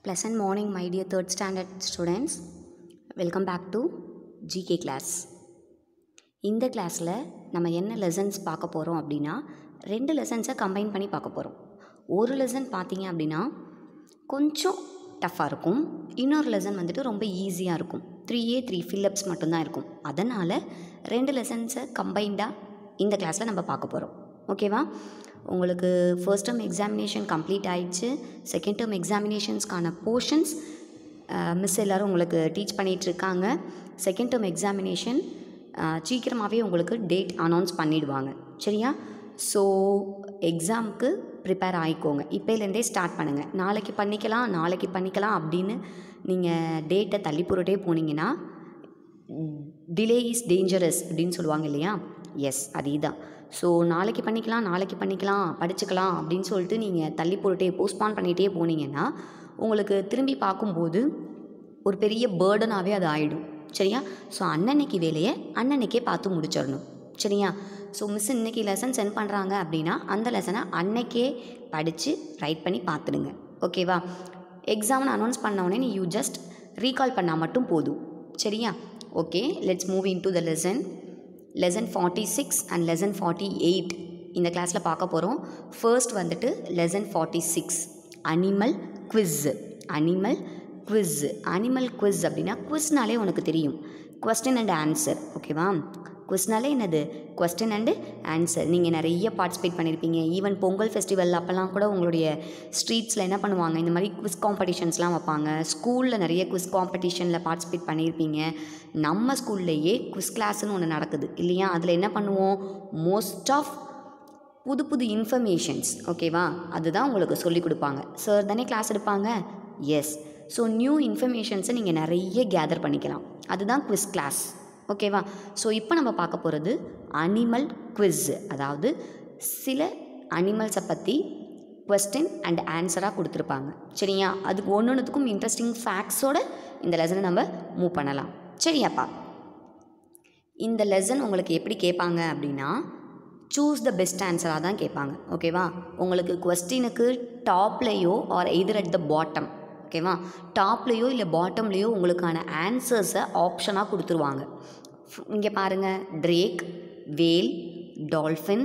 Pleasant morning, my dear 3rd standard students. Welcome back to GK class. இந்த கிளாஸில் நம்ம என்ன லெசன்ஸ் பார்க்க போகிறோம் அப்படின்னா 2 லெசன்ஸை கம்பைன் பண்ணி பார்க்க போகிறோம். ஒரு லெசன் பார்த்தீங்க அப்படின்னா கொஞ்சம் டஃப்பாக இருக்கும், இன்னொரு லெசன் வந்துட்டு ரொம்ப ஈஸியாக இருக்கும். 3A 3 ஃபில்லப்ஸ் மட்டும்தான் இருக்கும். அதனால் 2 லெசன்ஸை கம்பைண்டாக இந்த கிளாஸில் நம்ம பார்க்க போகிறோம். ஓகேவா? உங்களுக்கு ஃபர்ஸ்ட் டேர்ம் எக்ஸாமினேஷன் கம்ப்ளீட் ஆகிடுச்சு. செகண்ட் டேர்ம் எக்ஸாமினேஷன்ஸ்க்கான போர்ஷன்ஸ் மிஸ் எல்லோரும் உங்களுக்கு டீச் பண்ணிகிட்ருக்காங்க. செகண்ட் டேர்ம் எக்ஸாமினேஷன் சீக்கிரமாகவே உங்களுக்கு டேட் அனௌன்ஸ் பண்ணிவிடுவாங்க. சரியா? ஸோ எக்ஸாமுக்கு ப்ரிப்பேர் ஆகிக்கோங்க. இப்போலேருந்தே ஸ்டார்ட் பண்ணுங்கள். நாளைக்கு பண்ணிக்கலாம் அப்படின்னு நீங்கள் டேட்டை தள்ளி போட்டுட்டே போனீங்கன்னா டிலே இஸ் டேஞ்சரஸ் அப்படின்னு சொல்லுவாங்க இல்லையா? எஸ், அதே தான். ஸோ நாளைக்கு பண்ணிக்கலாம் படிச்சுக்கலாம் அப்படின்னு சொல்லிட்டு நீங்கள் தள்ளி போட்டுட்டே போஸ்ட்பான் பண்ணிகிட்டே போனீங்கன்னா உங்களுக்கு திரும்பி பார்க்கும்போது ஒரு பெரிய பேர்டனாகவே அது ஆகிடும். சரியா? ஸோ அன்னன்னைக்கு வேலையை அன்னன்னைக்கே பார்த்து முடிச்சிடணும். சரியா? ஸோ மிஸ் இன்றைக்கி லெசன் சென்ட் பண்ணுறாங்க அப்படின்னா அந்த லெசனை அன்னைக்கே படித்து ரைட் பண்ணி பார்த்துடுங்க. ஓகேவா? எக்ஸாம்னு அனௌன்ஸ் பண்ணோடனே நீ யூ ஜஸ்ட் ரீகால் பண்ணால் மட்டும் போதும். சரியா? Okay, let's move in to the lesson 46 and lesson 48 இந்த கிளாஸில் பார்க்க போகிறோம். ஃபர்ஸ்ட் வந்துட்டு lesson 46 animal quiz. Animal quiz அப்படின்னா குவிஸ்னாலே உனக்கு தெரியும், கொஸ்டின் அண்ட் ஆன்சர். ஓகேவா? குவிஸ்னாலே என்னது? Question and answer. நீங்கள் நிறைய பார்ட்டிசிபேட் பண்ணியிருப்பீங்க. ஈவன் பொங்கல் ஃபெஸ்டிவல் அப்போல்லாம் கூட உங்களுடைய ஸ்ட்ரீட்ஸில் என்ன பண்ணுவாங்க, இந்த மாதிரி குவிஸ் காம்படிஷன்ஸ்லாம் வைப்பாங்க. ஸ்கூலில் நிறைய குவிஸ் காம்படிஷனில் பார்ட்டிசிபேட் பண்ணியிருப்பீங்க. நம்ம ஸ்கூல்லையே குவிஸ் கிளாஸ்னு ஒன்று நடக்குது இல்லையா? அதில் என்ன பண்ணுவோம், மோஸ்ட் ஆஃப் புது இன்ஃபர்மேஷன்ஸ், ஓகேவா, அதுதான் உங்களுக்கு சொல்லிக் கொடுப்பாங்க. சார் தானே கிளாஸ் எடுப்பாங்க? எஸ். ஸோ நியூ இன்ஃபர்மேஷன்ஸை நீங்கள் நிறைய கேதர் பண்ணிக்கலாம். அதுதான் குவிஸ் கிளாஸ். ஓகேவா? ஸோ இப்போ நம்ம பார்க்க போகிறது அனிமல் குவிஸ். அதாவது சில அனிமல்ஸை பற்றி கொஸ்டின் அண்ட் ஆன்சராக கொடுத்துருப்பாங்க. சரியா? அதுக்கு ஒன்றுத்துக்கும் இன்ட்ரெஸ்டிங் ஃபேக்ட்ஸோட இந்த லெசனை நம்ம மூவ் பண்ணலாம். சரியாப்பா? இந்த லெசன் உங்களுக்கு எப்படி கேட்பாங்க அப்படின்னா சூஸ் த பெஸ்ட் ஆன்சராக தான் கேட்பாங்க. ஓகேவா? உங்களுக்கு கொஸ்டினுக்கு டாப்லேயோ or either at the bottom, ஓகேவா, டாப்லேயோ இல்லை பாட்டம்லேயோ உங்களுக்கான ஆன்சர்ஸை ஆப்ஷனாக கொடுத்துருவாங்க. இங்கே பாருங்கள், drake, whale, dolphin,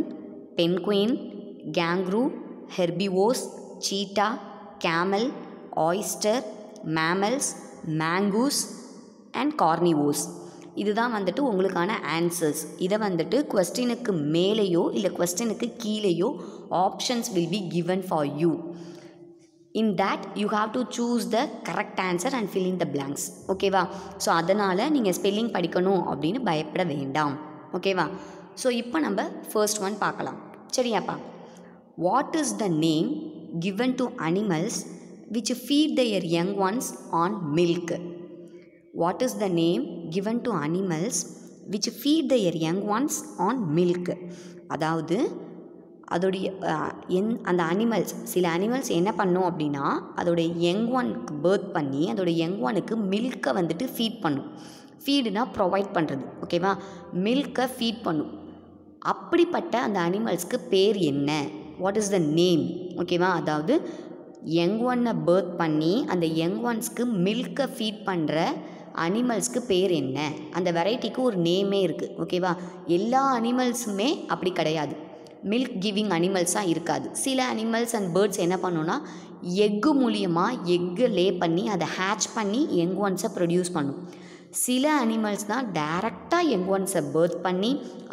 penguin, kangaroo, herbivores, cheetah, camel, oyster, mammals, mongoose and carnivores. இதுதான் வந்துட்டு உங்களுக்கான ஆன்சர்ஸ். இதை வந்துட்டு கொஸ்டினுக்கு மேலேயோ இல்லை கொஸ்டினுக்கு கீழேயோ options will be given for you. In that you have to choose the correct answer and fill in the blanks. ஓகேவா? ஸோ அதனால் நீங்கள் ஸ்பெல்லிங் படிக்கணும் அப்படின்னு பயப்பட வேண்டாம். ஓகேவா? ஸோ இப்போ நம்ம ஃபர்ஸ்ட் ஒன் பார்க்கலாம். சரியாப்பா? What is the name given to animals which feed their young ones on milk? What is the name given to animals which feed their young ones on milk? அதாவது அதோடைய அந்த animals, சில animals என்ன பண்ணும் அப்படின்னா அதோடைய யங் ஒனுக்கு birth பண்ணி அதோடைய யங் ஒனுக்கு மில்கை வந்துட்டு ஃபீட் பண்ணும். ஃபீடுனா ப்ரொவைட் பண்ணுறது. ஓகேவா? மில்கை ஃபீட் பண்ணும். அப்படிப்பட்ட அந்த அனிமல்ஸ்க்கு பேர் என்ன? What is the name? ஓகேவா? அதாவது யங் ஒன்னை பர்த் பண்ணி அந்த யங் ஒன்ஸ்க்கு மில்கை ஃபீட் பண்ணுற அனிமல்ஸ்க்கு பேர் என்ன? அந்த வெரைட்டிக்கு ஒரு நேமே இருக்குது. ஓகேவா? எல்லா அனிமல்ஸுமே அப்படி கிடையாது, மில்க் கிவிங் அனிமல்ஸாக இருக்காது. சில அனிமல்ஸ் அண்ட் பேர்ட்ஸ் என்ன பண்ணுன்னா எக்கு மூலியமாக எக்கு லே பண்ணி அதை ஹேட்ச் பண்ணி யங் ஒன்ஸை ப்ரொடியூஸ் பண்ணும். சில அனிமல்ஸ் தான் டைரெக்டாக யங் ஒன்ஸை பர்த் பண்ணி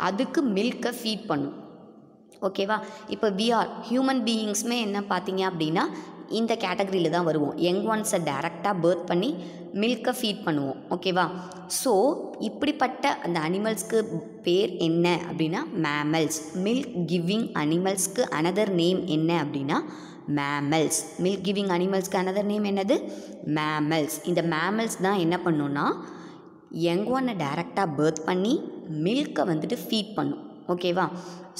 அதுக்கு மில்கை ஃபீட் பண்ணும். ஓகேவா? இப்போ ஹியூமன் பீயிங்ஸுமே என்ன பார்த்தீங்க அப்படின்னா இந்த கேட்டகரியில் தான் வருவோம். யங் ஒன்ஸை டைரெக்டாக பர்த் பண்ணி மில்கை ஃபீட் பண்ணுவோம். ஓகேவா? ஸோ இப்படிப்பட்ட அந்த அனிமல்ஸ்க்கு பேர் என்ன அப்படின்னா மேமல்ஸ். மில்க் கிவிங் அனிமல்ஸ்க்கு அனதர் நேம் என்ன அப்படின்னா மேமல்ஸ். மில்க் கிவிங் அனிமல்ஸ்க்கு அனதர் நேம் என்னது? மேமல்ஸ். இந்த மேமல்ஸ் தான் என்ன பண்ணுன்னா யங் ஒன்னை டைரெக்டாக பர்த் பண்ணி மில்கை வந்துட்டு ஃபீட் பண்ணும். ஓகேவா?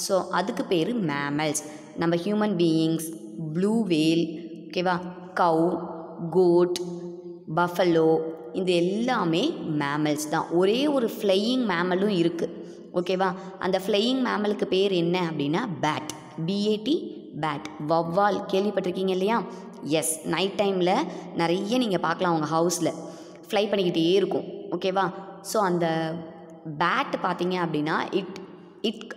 ஸோ அதுக்கு பேர் மேமல்ஸ். நம்ம ஹியூமன் பீயிங்ஸ், ப்ளூ வேல், ஓகேவா, கவ், கோட், பஃபலோ, இது எல்லாமே மேமல்ஸ் தான். ஒரே ஒரு ஃப்ளையிங் மேமலும் இருக்குது. ஓகேவா? அந்த ஃப்ளையிங் மேமலுக்கு பேர் என்ன அப்படின்னா பேட். BAT, bad. வவ்வால் கேள்விப்பட்டிருக்கீங்க இல்லையா? எஸ், நைட் டைமில் நிறைய நீங்கள் பார்க்கலாம் உங்கள் ஹவுஸில் ஃப்ளை பண்ணிக்கிட்டே இருக்கும். ஓகேவா? ஸோ அந்த பேட் பார்த்தீங்க அப்படின்னா it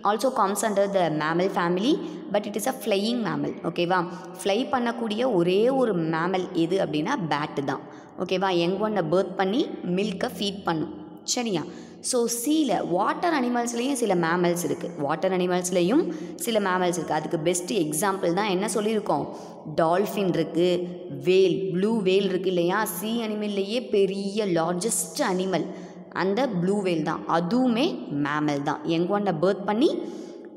also comes under the mammal family, but it is a flying mammal. ஓகேவா? ஃப்ளை பண்ணக்கூடிய ஒரே ஒரு மேமல் எது அப்படின்னா பேட்டு தான். ஓகேவா? யங் ஒன்னை பர்த் பண்ணி மில்கை ஃபீட் பண்ணும். சரியா? ஸோ சீல வாட்டர் அனிமல்ஸ்லேயும் சில மேமல்ஸ் இருக்குது. வாட்டர் அனிமல்ஸ்லேயும் சில மேமல்ஸ் இருக்குது. அதுக்கு பெஸ்ட்டு எக்ஸாம்பிள் தான் என்ன சொல்லியிருக்கோம், டால்ஃபின் இருக்குது, வேல், ப்ளூ வேல் இருக்குது இல்லையா? சி அனிமல்லையே பெரிய லார்ஜஸ்ட் அனிமல் அந்த ப்ளூ வேல் தான். அதுவுமே மேமல் தான். யங் ஒன்னை பர்த் பண்ணி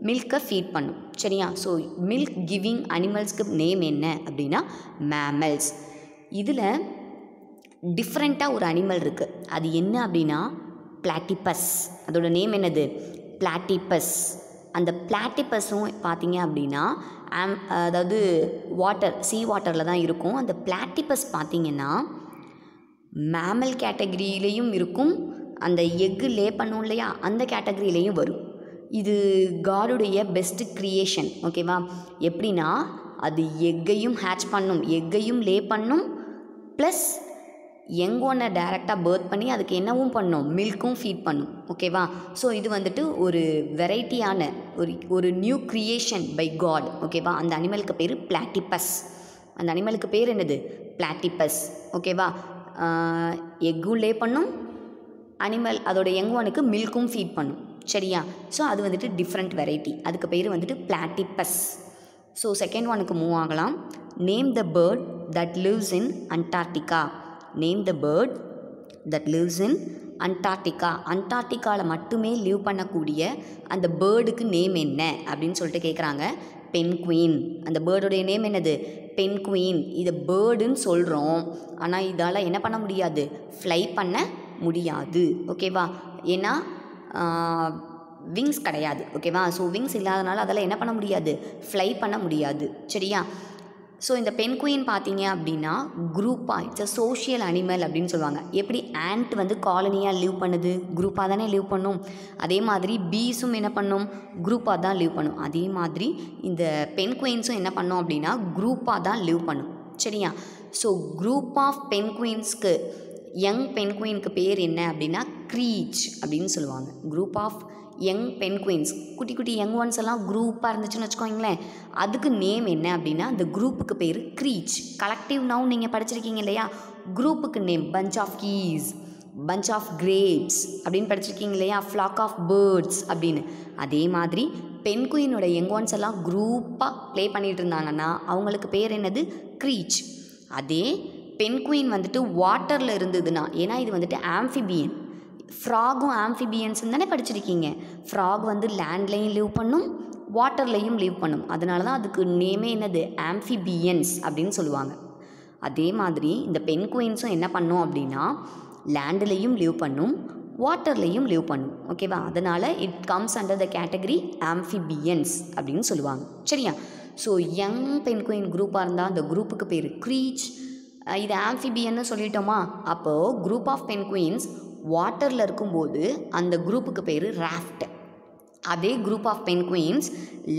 மில்கை ஃபீட் பண்ணும். சரியா? ஸோ மில்க் கிவிங் அனிமல்ஸ்க்கு நேம் என்ன அப்படின்னா மேமல்ஸ். இதில் டிஃப்ரெண்ட்டாக ஒரு அனிமல் இருக்குது. அது என்ன அப்படின்னா பிளாட்டிபஸ். அதோட நேம் என்னது? பிளாட்டிபஸ். அந்த பிளாட்டிபஸும் பார்த்தீங்க அப்படின்னா அதாவது சீ வாட்டரில் தான் இருக்கும். அந்த பிளாட்டிபஸ் பார்த்தீங்கன்னா மேமல் கேட்டகரியிலையும் இருக்கும், அந்த எக்கு லே பண்ணும் இல்லையா அந்த கேட்டகரியிலையும் வரும். இது காடுடைய பெஸ்ட்டு க்ரியேஷன். ஓகேவா? எப்படின்னா அது எக்கையும் ஹேட்ச் பண்ணும், எக்கையும் லே பண்ணும், ப்ளஸ் யங் ஒன்னை டைரெக்டாக பர்த் பண்ணி அதுக்கு என்னவும் பண்ணும், மில்க்கும் ஃபீட் பண்ணும். ஓகேவா? ஸோ இது வந்துட்டு ஒரு வெரைட்டியான ஒரு நியூ க்ரியேஷன் பை காட். ஓகேவா? அந்த அனிமலுக்கு பேர் பிளாட்டிபஸ். அந்த அனிமலுக்கு பேர் என்னது? பிளாட்டிபஸ். ஓகேவா? எக்கும் லே பண்ணும், அனிமல் அதோட யங் ஒனுக்கு மில்க்கும் ஃபீட் பண்ணும். சரியா? ஸோ அது வந்துட்டு டிஃப்ரெண்ட் வெரைட்டி. அதுக்கு பேர் வந்துட்டு பிளாட்டிபஸ். ஸோ செகண்ட் ஒனுக்கு மூவ் ஆகலாம். Name the bird that lives in Antarctica. Name the bird that lives in Antarctica. அண்டார்டிகாவில் மட்டுமே லீவ் பண்ணக்கூடிய அந்த பேர்டுக்கு நேம் என்ன அப்படின்னு சொல்லிட்டு கேட்குறாங்க. பென்குயின். அந்த பேர்டுடைய நேம் என்னது? பென்குயின். இதை பேர்டுன்னு சொல்கிறோம், ஆனால் இதால் என்ன பண்ண முடியாது, ஃப்ளை பண்ண முடியாது. ஓகேவா? ஏன்னா விங்ஸ் கிடையாது. ஓகேவா? ஸோ விங்ஸ் இல்லாதனால அதால் என்ன பண்ண முடியாது, ஃப்ளை பண்ண முடியாது. சரியா? ஸோ இந்த பென்குயின் பார்த்தீங்க அப்படின்னா குரூப்பாக, இட்ஸ் அ சோஷியல் அனிமல் அப்படின்னு சொல்லுவாங்க. எப்படி ஆண்ட் வந்து காலனியாக லீவ் பண்ணுது, குரூப்பாக தானே லீவ் பண்ணும். அதே மாதிரி பீஸும் என்ன பண்ணும், குரூப்பாக தான் லீவ் பண்ணும். அதே மாதிரி இந்த பென்குயின்ஸும் என்ன பண்ணும் அப்படின்னா குரூப்பாக தான் லீவ் பண்ணும். சரியா? ஸோ குரூப் ஆஃப் பென்குயின்ஸ்க்கு, யங் பென்குயினுக்கு பேர் என்ன அப்படின்னா க்ரீச் அப்படின்னு சொல்லுவாங்க. குரூப் ஆஃப் யங் பென்குயின்ஸ், குட்டி குட்டி யங் ஒன்ஸ் எல்லாம் குரூப்பாக இருந்துச்சுன்னு வச்சுக்கோங்களேன், அதுக்கு நேம் என்ன அப்படின்னா அந்த குரூப்புக்கு பேர் க்ரீச். கலெக்டிவ் நவுன் நீங்கள் படிச்சிருக்கீங்க இல்லையா? குரூப்புக்கு name bunch of keys, bunch of grapes அப்படின்னு படிச்சிருக்கீங்க இல்லையா? ஃப்ளாக் ஆஃப் பேர்ட்ஸ் அப்படின்னு. அதே மாதிரி பென்குயினோட யங் ஒன்ஸ் எல்லாம் குரூப்பாக ப்ளே பண்ணிகிட்டு இருந்தாங்கன்னா அவங்களுக்கு பேர் என்னது? க்ரீச். அதே பென்குயின் வந்துட்டு வாட்டரில் இருந்ததுன்னா, ஏன்னா இது வந்துட்டு ஆம்ஃபிபியன், ஃப்ராகும் ஆம்ஃபிபியன்ஸ்ன்னு தானே படிச்சிருக்கீங்க. ஃப்ராக் வந்து லேண்ட்லேயும் லீவ் பண்ணும், வாட்டர்லேயும் லீவ் பண்ணும். அதனால தான் அதுக்கு நேமே என்னது? ஆம்ஃபிபியன்ஸ் அப்படின்னு சொல்லுவாங்க. அதே மாதிரி இந்த பென்குயின்ஸும் என்ன பண்ணும் அப்படின்னா லேண்ட்லேயும் லீவ் பண்ணும், வாட்டர்லேயும் லீவ் பண்ணும். ஓகேவா? அதனால் it comes under the category amphibians அப்படின்னு சொல்லுவாங்க. சரியா? ஸோ யங் பென்குயின் குரூப்பாக இருந்தால் அந்த குரூப்புக்கு பேர் க்ரீச். இது ஆம்ஃபிபியன்னு சொல்லிட்டோமா? அப்போது குரூப் ஆஃப் பென்குயின்ஸ் வாட்டரில் இருக்கும்போது அந்த குரூப்புக்கு பேர் ராஃப்ட். அதே குரூப் ஆஃப் பென்குயின்ஸ்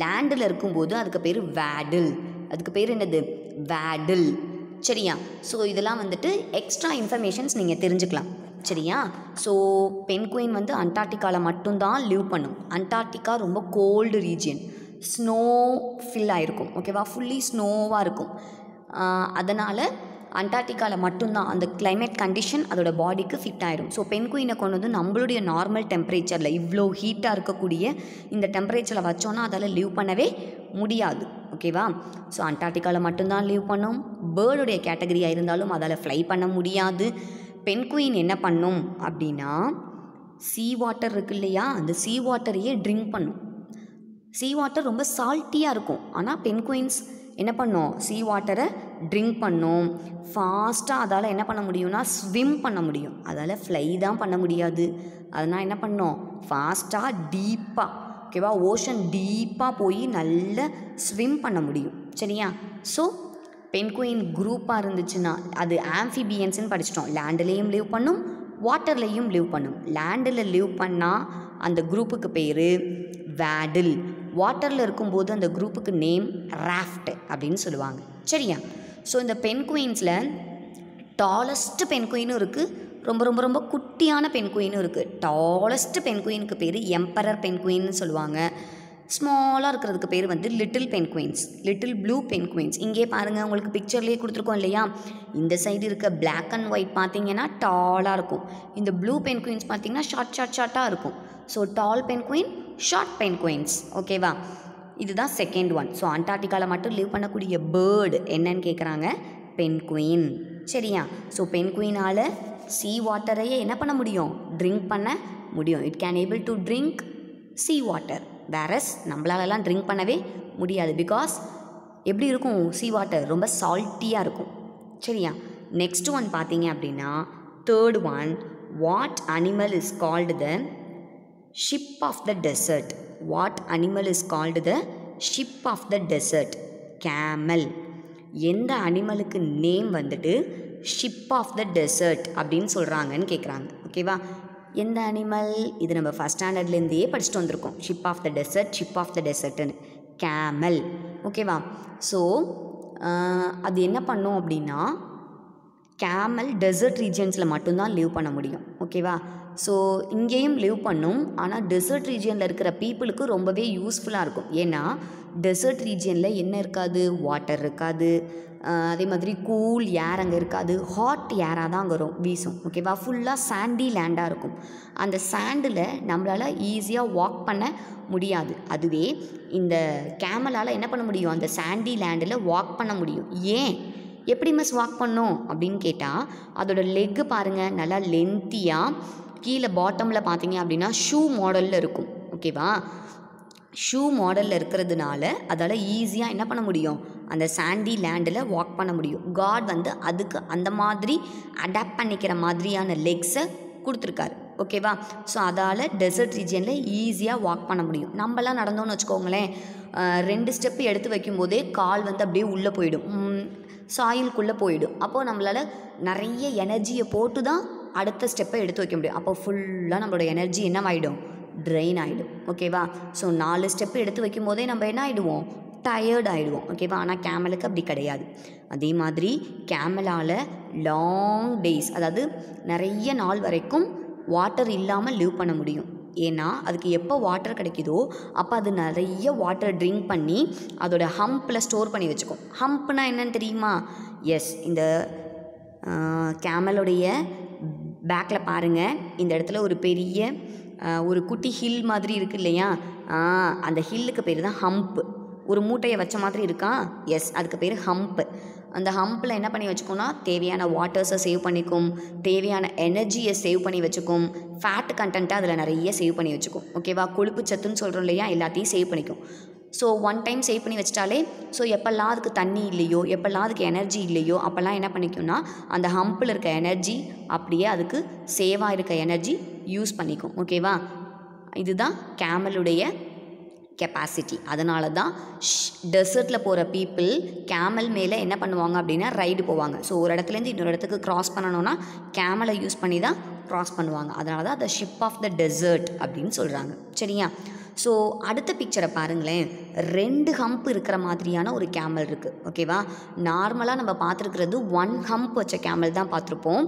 லேண்டில் இருக்கும்போது அதுக்கு பேர் வேடில். அதுக்கு பேர் என்னது? வேடில். சரியா? ஸோ இதெல்லாம் வந்துட்டு எக்ஸ்ட்ரா இன்ஃபர்மேஷன்ஸ் நீங்கள் தெரிஞ்சுக்கலாம். சரியா? ஸோ பென்குயின் வந்து அண்டார்டிகாவில் மட்டும்தான் லீவ் பண்ணும். அண்டார்டிகா ரொம்ப கோல்டு ரீஜியன், ஸ்னோ ஃபில் ஆகிருக்கும். ஓகேவா? ஃபுல்லி ஸ்னோவாக இருக்கும். அதனால் அண்டார்டிகாவில் மட்டும்தான் அந்த கிளைமேட் கண்டிஷன் அதோட பாடிக்கு ஃபிட் ஆகிடும். ஸோ பென்குயினை கொண்டு வந்து நம்மளுடைய நார்மல் டெம்பரேச்சரில், இவ்வளோ ஹீட்டாக இருக்கக்கூடிய இந்த டெம்பரேச்சரில் வச்சோன்னா அதால் லீவ் பண்ணவே முடியாது. ஓகேவா? ஸோ அண்டார்டிகாவில் மட்டும்தான் லீவ் பண்ணும். பேர்டுடைய கேட்டகரியாக இருந்தாலும் அதால் ஃப்ளை பண்ண முடியாது. பென்குயின் என்ன பண்ணும் அப்படின்னா சீ வாட்டர் இருக்கு இல்லையா, அந்த சீ வாட்டரையே ட்ரிங்க் பண்ணும். சீ வாட்டர் ரொம்ப சால்ட்டியாக இருக்கும், ஆனால் பென்குயின்ஸ் என்ன பண்ணும்? சீ வாட்டரை ட்ரிங்க் பண்ணும். ஃபாஸ்ட்டாக அதால் என்ன பண்ண முடியும்னா ஸ்விம் பண்ண முடியும். அதால் ஃப்ளை தான் பண்ண முடியாது. அதனால் என்ன பண்ணோம்? ஃபாஸ்ட்டாக டீப்பாக, ஓகேவா, ஓஷன் டீப்பாக போய் நல்லா ஸ்விம் பண்ண முடியும். சரியா? ஸோ பென்குயின் குரூப்பாக இருந்துச்சுன்னா அது ஆம்ஃபிபியன்ஸ்னு படிச்சிட்டோம். லேண்ட்லேயும் லீவ் பண்ணும், வாட்டர்லேயும் லீவ் பண்ணும். லேண்டில் லீவ் பண்ணால் அந்த குரூப்புக்கு பேர் வேடில். வாட்டரில் இருக்கும்போது அந்த குரூப்புக்கு நேம் ராஃப்ட் அப்படின்னு சொல்லுவாங்க. சரியா? ஸோ இந்த பென்குயின்ஸில் டாலஸ்ட் பென்குயினும் இருக்குது, ரொம்ப ரொம்ப ரொம்ப குட்டியான பென்குயினும் இருக்குது. டாலஸ்ட் பென்குயினுக்கு பேர் எம்பரர் பென்குயின்னு சொல்லுவாங்க. ஸ்மாலாக இருக்கிறதுக்கு பேர் வந்து little Penguins, little blue Penguins. இங்கே பாருங்கள், உங்களுக்கு பிக்சர்லேயே கொடுத்துருக்கோம் இல்லையா, இந்த சைடு இருக்க பிளாக் அண்ட் ஒயிட் பார்த்தீங்கன்னா டாலாக இருக்கும். இந்த ப்ளூ பென்குயின்ஸ் பார்த்தீங்கன்னா ஷார்ட்டாக இருக்கும். ஸோ டால் பென்குயின், ஷார்ட் பென்குயின்ஸ். ஓகேவா, இதுதான் செகண்ட் ஒன். ஸோ அண்டார்டிகாவில் மட்டும் லிவ் பண்ணக்கூடிய பேர்டு என்னன்னு கேட்குறாங்க, பென்குயின். சரியா, ஸோ பென்குயினால் சீ வாட்டரையே என்ன பண்ண முடியும், ட்ரிங்க் பண்ண முடியும். It can able to drink sea water. Whereas நம்மளாலலாம் ட்ரிங்க் பண்ணவே முடியாது. பிகாஸ் எப்படி இருக்கும் சீ வாட்டர், ரொம்ப சால்ட்டியாக இருக்கும். சரியா, நெக்ஸ்ட் ஒன் பார்த்தீங்க அப்படின்னா third one, what animal is called the ship of the desert. What animal is called the ship of the desert? Camel. எந்த அனிமலுக்கு நேம் வந்துட்டு ஷிப் ஆஃப் த டெசர்ட் அப்படின்னு சொல்கிறாங்கன்னு கேட்குறாங்க. ஓகேவா, எந்த அனிமல்? இது நம்ம ஃபஸ்ட் ஸ்டாண்டர்ட்லேருந்தே படிச்சுட்டு வந்திருக்கோம். Ship of the desert, ship of the டெசர்ட்னு. கேமல். ஓகேவா, ஸோ அது என்ன பண்ணும் அப்படின்னா, கேமல் டெசர்ட் ரீஜியன்ஸில் மட்டும்தான் லிவ் பண்ண முடியும். ஓகேவா, ஸோ இங்கேயும் லிவ் பண்ணும், ஆனால் டெசர்ட் ரீஜியனில் இருக்கிற பீப்புளுக்கு ரொம்பவே யூஸ்ஃபுல்லாக இருக்கும். ஏன்னா டெசர்ட் ரீஜியனில் என்ன இருக்காது, வாட்டர் இருக்காது, அதே மாதிரி கூல் ஏர் அங்கே இருக்காது, ஹாட் ஏராக தான் அங்கே வீசும். ஓகேவா, ஃபுல்லாக சாண்டி லேண்டாக இருக்கும். அந்த சாண்டில் நம்மளால் ஈஸியாக வாக் பண்ண முடியாது. அதுவே இந்த கேமலால் என்ன பண்ண முடியும், அந்த சாண்டி லேண்டில் வாக் பண்ண முடியும். ஏன், எப்படி மிஸ் வாக் பண்ணோம் அப்படின்னு கேட்டால், அதோட லெக்கு பாருங்கள், நல்லா லென்த்தியாக கீழே பாட்டமில் பார்த்தீங்க அப்படின்னா ஷூ மாடலில் இருக்கும். ஓகேவா, ஷூ மாடலில் இருக்கிறதுனால அதால் ஈஸியாக என்ன பண்ண முடியும், அந்த சாண்டி லேண்டில் வாக் பண்ண முடியும். காட் வந்து அதுக்கு அந்த மாதிரி அடாப்ட் பண்ணிக்கிற மாதிரியான லெக்ஸை கொடுத்துருக்காரு. ஓகேவா, ஸோ அதால் டெசர்ட் ரீஜியனில் ஈஸியாக வாக் பண்ண முடியும். நம்மலாம் நடந்தோன்னு வச்சுக்கோங்களேன், 2 ஸ்டெப்பு எடுத்து வைக்கும்போதே கால் வந்து அப்படியே உள்ளே போயிடும், சாயிலுக்குள்ளே போயிடும். அப்போது நம்மளால் நிறைய எனர்ஜியை போட்டு தான் அடுத்த ஸ்டெப்பை எடுத்து வைக்க முடியும். அப்போ ஃபுல்லாக நம்மளோட எனர்ஜி என்னவாயிடும், ட்ரெயின் ஆகிடும். ஓகேவா, ஸோ 4 ஸ்டெப்பு எடுத்து வைக்கும் போதே நம்ம என்ன ஆகிடுவோம், டயர்ட் ஆகிடுவோம். ஓகேவா, ஆனால் கேமலுக்கு அப்படி கிடையாது. அதே மாதிரி கேமலால் லாங் டேஸ், அதாவது நிறைய நாள் வரைக்கும் வாட்டர் இல்லாமல் லிவ் பண்ண முடியும். ஏன்னா அதுக்கு எப்போ வாட்டர் கிடைக்குதோ அப்போ அது நிறைய வாட்டர் ட்ரிங்க் பண்ணி அதோட ஹம்பில் ஸ்டோர் பண்ணி வச்சுக்கும். ஹம்ப்னா என்னன்னு தெரியுமா? எஸ், இந்த கேமலுடைய பேக்கில் பாருங்கள், இந்த இடத்துல ஒரு பெரிய ஒரு குட்டி ஹில் மாதிரி இருக்குது இல்லையா, அந்த ஹில்லுக்கு பேர் தான் ஹம்ப்பு. ஒரு மூட்டையை வச்ச மாதிரி இருக்கா, எஸ், அதுக்கு பேர் ஹம்ப்பு. அந்த ஹம்பில் என்ன பண்ணி வச்சுக்கோன்னா, தேவையான வாட்டர்ஸை சேவ் பண்ணிக்கும், தேவையான எனர்ஜியை சேவ் பண்ணி வச்சுக்கும், ஃபேட் கண்டென்ட்டை அதில் நிறைய சேவ் பண்ணி வச்சுக்கும். ஓகேவா, கொழுப்பு சத்துன்னு சொல்கிறோம் இல்லையா, எல்லாத்தையும் சேவ் பண்ணிக்கும். ஸோ ஒன் டைம் சேவ் பண்ணி வச்சிட்டாலே, ஸோ எப்போல்லாம் அதுக்கு தண்ணி இல்லையோ, எப்போல்லாம் அதுக்கு எனர்ஜி இல்லையோ, அப்போல்லாம் என்ன பண்ணிக்கும்னா அந்த ஹம்பில் இருக்க எனர்ஜி அப்படியே அதுக்கு சேவாக இருக்க எனர்ஜி யூஸ் பண்ணிக்கும். ஓகேவா, இதுதான் கேமலுடைய கெப்பாசிட்டி. அதனால தான் டெசர்ட்டில் போகிற பீப்புள் கேமல் மேலே என்ன பண்ணுவாங்க அப்படின்னா ரைடு போவாங்க. ஸோ ஒரு இடத்துலேருந்து இன்னொரு இடத்துக்கு க்ராஸ் பண்ணணும்னா கேமலை யூஸ் பண்ணி தான் க்ராஸ் பண்ணுவாங்க. அதனால தான் the ship of the desert அப்படின்னு சொல்கிறாங்க. சரியா, ஸோ அடுத்த பிக்சரை பாருங்களேன், 2 ஹம்ப் இருக்கிற மாதிரியான ஒரு கேமல் இருக்குது. ஓகேவா, நார்மலாக நம்ம பார்த்துருக்கிறது 1 ஹம்ப் வச்ச கேமல் தான் பார்த்துருப்போம்.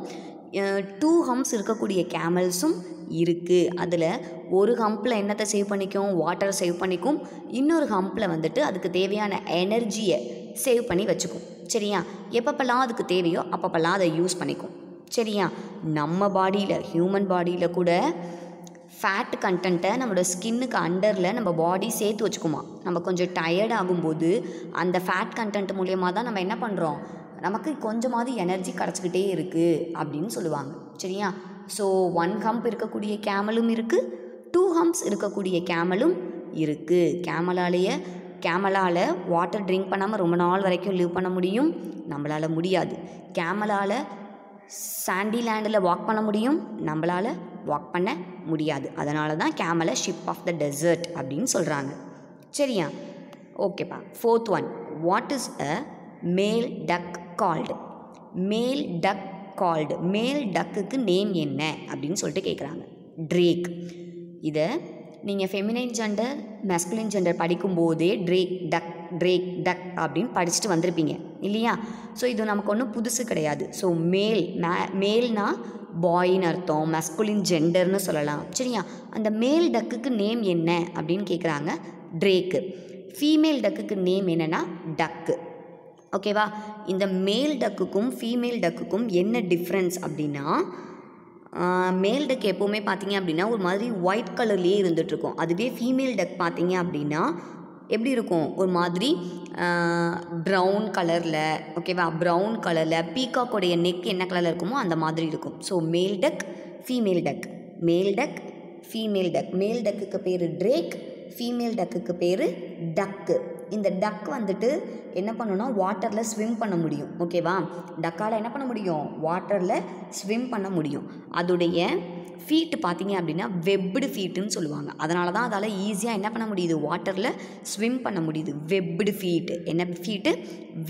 2 ஹம்ப்ஸ் இருக்கக்கூடிய கேமல்ஸும் இருக்குது. அதில் ஒரு ஹம்பில் என்னத்தை சேவ் பண்ணிக்கும், வாட்டரை சேவ் பண்ணிக்கும், இன்னொரு ஹம்பில் வந்துட்டு அதுக்கு தேவையான எனர்ஜியை சேவ் பண்ணி வச்சுக்கும். சரியா, எப்பப்பெல்லாம் அதுக்கு தேவையோ அப்பப்பெல்லாம் அதை யூஸ் பண்ணிக்கும். சரியா, நம்ம பாடியில், ஹியூமன் பாடியில் கூட ஃபேட் கண்டென்ட்டை நம்மளோட ஸ்கின்னுக்கு அண்டரில் நம்ம பாடி சேர்த்து வச்சுக்குமா. நம்ம கொஞ்சம் டயர்ட் ஆகும்போது அந்த ஃபேட் கண்டென்ட் மூலியமாக தான் நம்ம என்ன பண்ணுறோம், நமக்கு கொஞ்சமாவது எனர்ஜி கிடச்சிக்கிட்டே இருக்குது அப்படின்னு சொல்லுவாங்க. சரியா, ஸோ 1 ஹம்ப் இருக்கக்கூடிய கேமலும் இருக்குது, 2 ஹம்ப்ஸ் இருக்கக்கூடிய கேமலும் இருக்குது. கேமலால் வாட்டர் ட்ரிங்க் பண்ணாமல் ரொம்ப நாள் வரைக்கும் லிவ் பண்ண முடியும், நம்மளால் முடியாது. கேமலால் சாண்டி லேண்டில் வாக் பண்ண முடியும், நம்மளால் வாக் பண்ண முடியாது. அதனால தான் கேமலை ஷிப் ஆஃப் த டெசர்ட் அப்படின்னு சொல்கிறாங்க. சரியா, ஓகேப்பா. 4th one, what is a மேல் டக் கால்டு? மேல் டக் கால்டு, மேல் டக்குக்கு நேம் என்ன அப்படின்னு சொல்லிட்டு கேட்குறாங்க. ட்ரேக். இதை நீங்கள் ஃபெமினைன் ஜெண்டர் மெஸ்குலின் ஜெண்டர் படிக்கும்போதே ட்ரேக் டக் அப்படின்னு படிச்சுட்டு வந்திருப்பீங்க இல்லையா? ஸோ இது நமக்கு ஒன்றும் புதுசு கிடையாது. ஸோ மேல்னா பாயின்னு அர்த்தம், மெஸ்குலின் ஜெண்டர்னு சொல்லலாம் சரியா? அந்த மேல் டக்குக்கு நேம் என்ன அப்படின்னு கேட்குறாங்க, ட்ரேக்கு. ஃபீமேல் டக்குக்கு நேம் என்னென்னா டக்கு. ஓகேவா? இந்த மேல் டக்குக்கும் ஃபீமேல் டக்குக்கும் என்ன டிஃப்ரென்ஸ் அப்படின்னா, மேல் டக் எப்போவுமே பார்த்தீங்க அப்படின்னா ஒரு மாதிரி ஒயிட் கலர்லேயே இருந்துகிட்ருக்கும். அதுவே ஃபீமேல் டக் பார்த்தீங்க அப்படின்னா எப்படி இருக்கும், ஒரு மாதிரி ப்ரௌன் கலரில். ஓகேவா? ப்ரௌன் கலரில் பீகாக்கோடைய நெக் என்ன கலரில் இருக்குமோ அந்த மாதிரி இருக்கும். ஸோ மேல் டக் ஃபீமேல் டக், மேல் டக் ஃபீமேல் டக். மேல் டக்குக்கு பேர் ட்ரேக், ஃபீமேல் டக்குக்கு பேர் டக்கு. இந்த டக் வந்துட்டு என்ன பண்ணுன்னா வாட்டரில் ஸ்விம் பண்ண முடியும். ஓகேவா? டக்கால் என்ன பண்ண முடியும், வாட்டரில் ஸ்விம் பண்ண முடியும். அதோடைய ஃபீட்டு பார்த்தீங்க அப்படின்னா வெப்டு ஃபீட்டுன்னு சொல்லுவாங்க. அதனால தான் அதால் ஈஸியாக என்ன பண்ண முடியுது, வாட்டரில் ஸ்விம் பண்ண முடியுது. Webbed feet. என்ன ஃபீட்டு,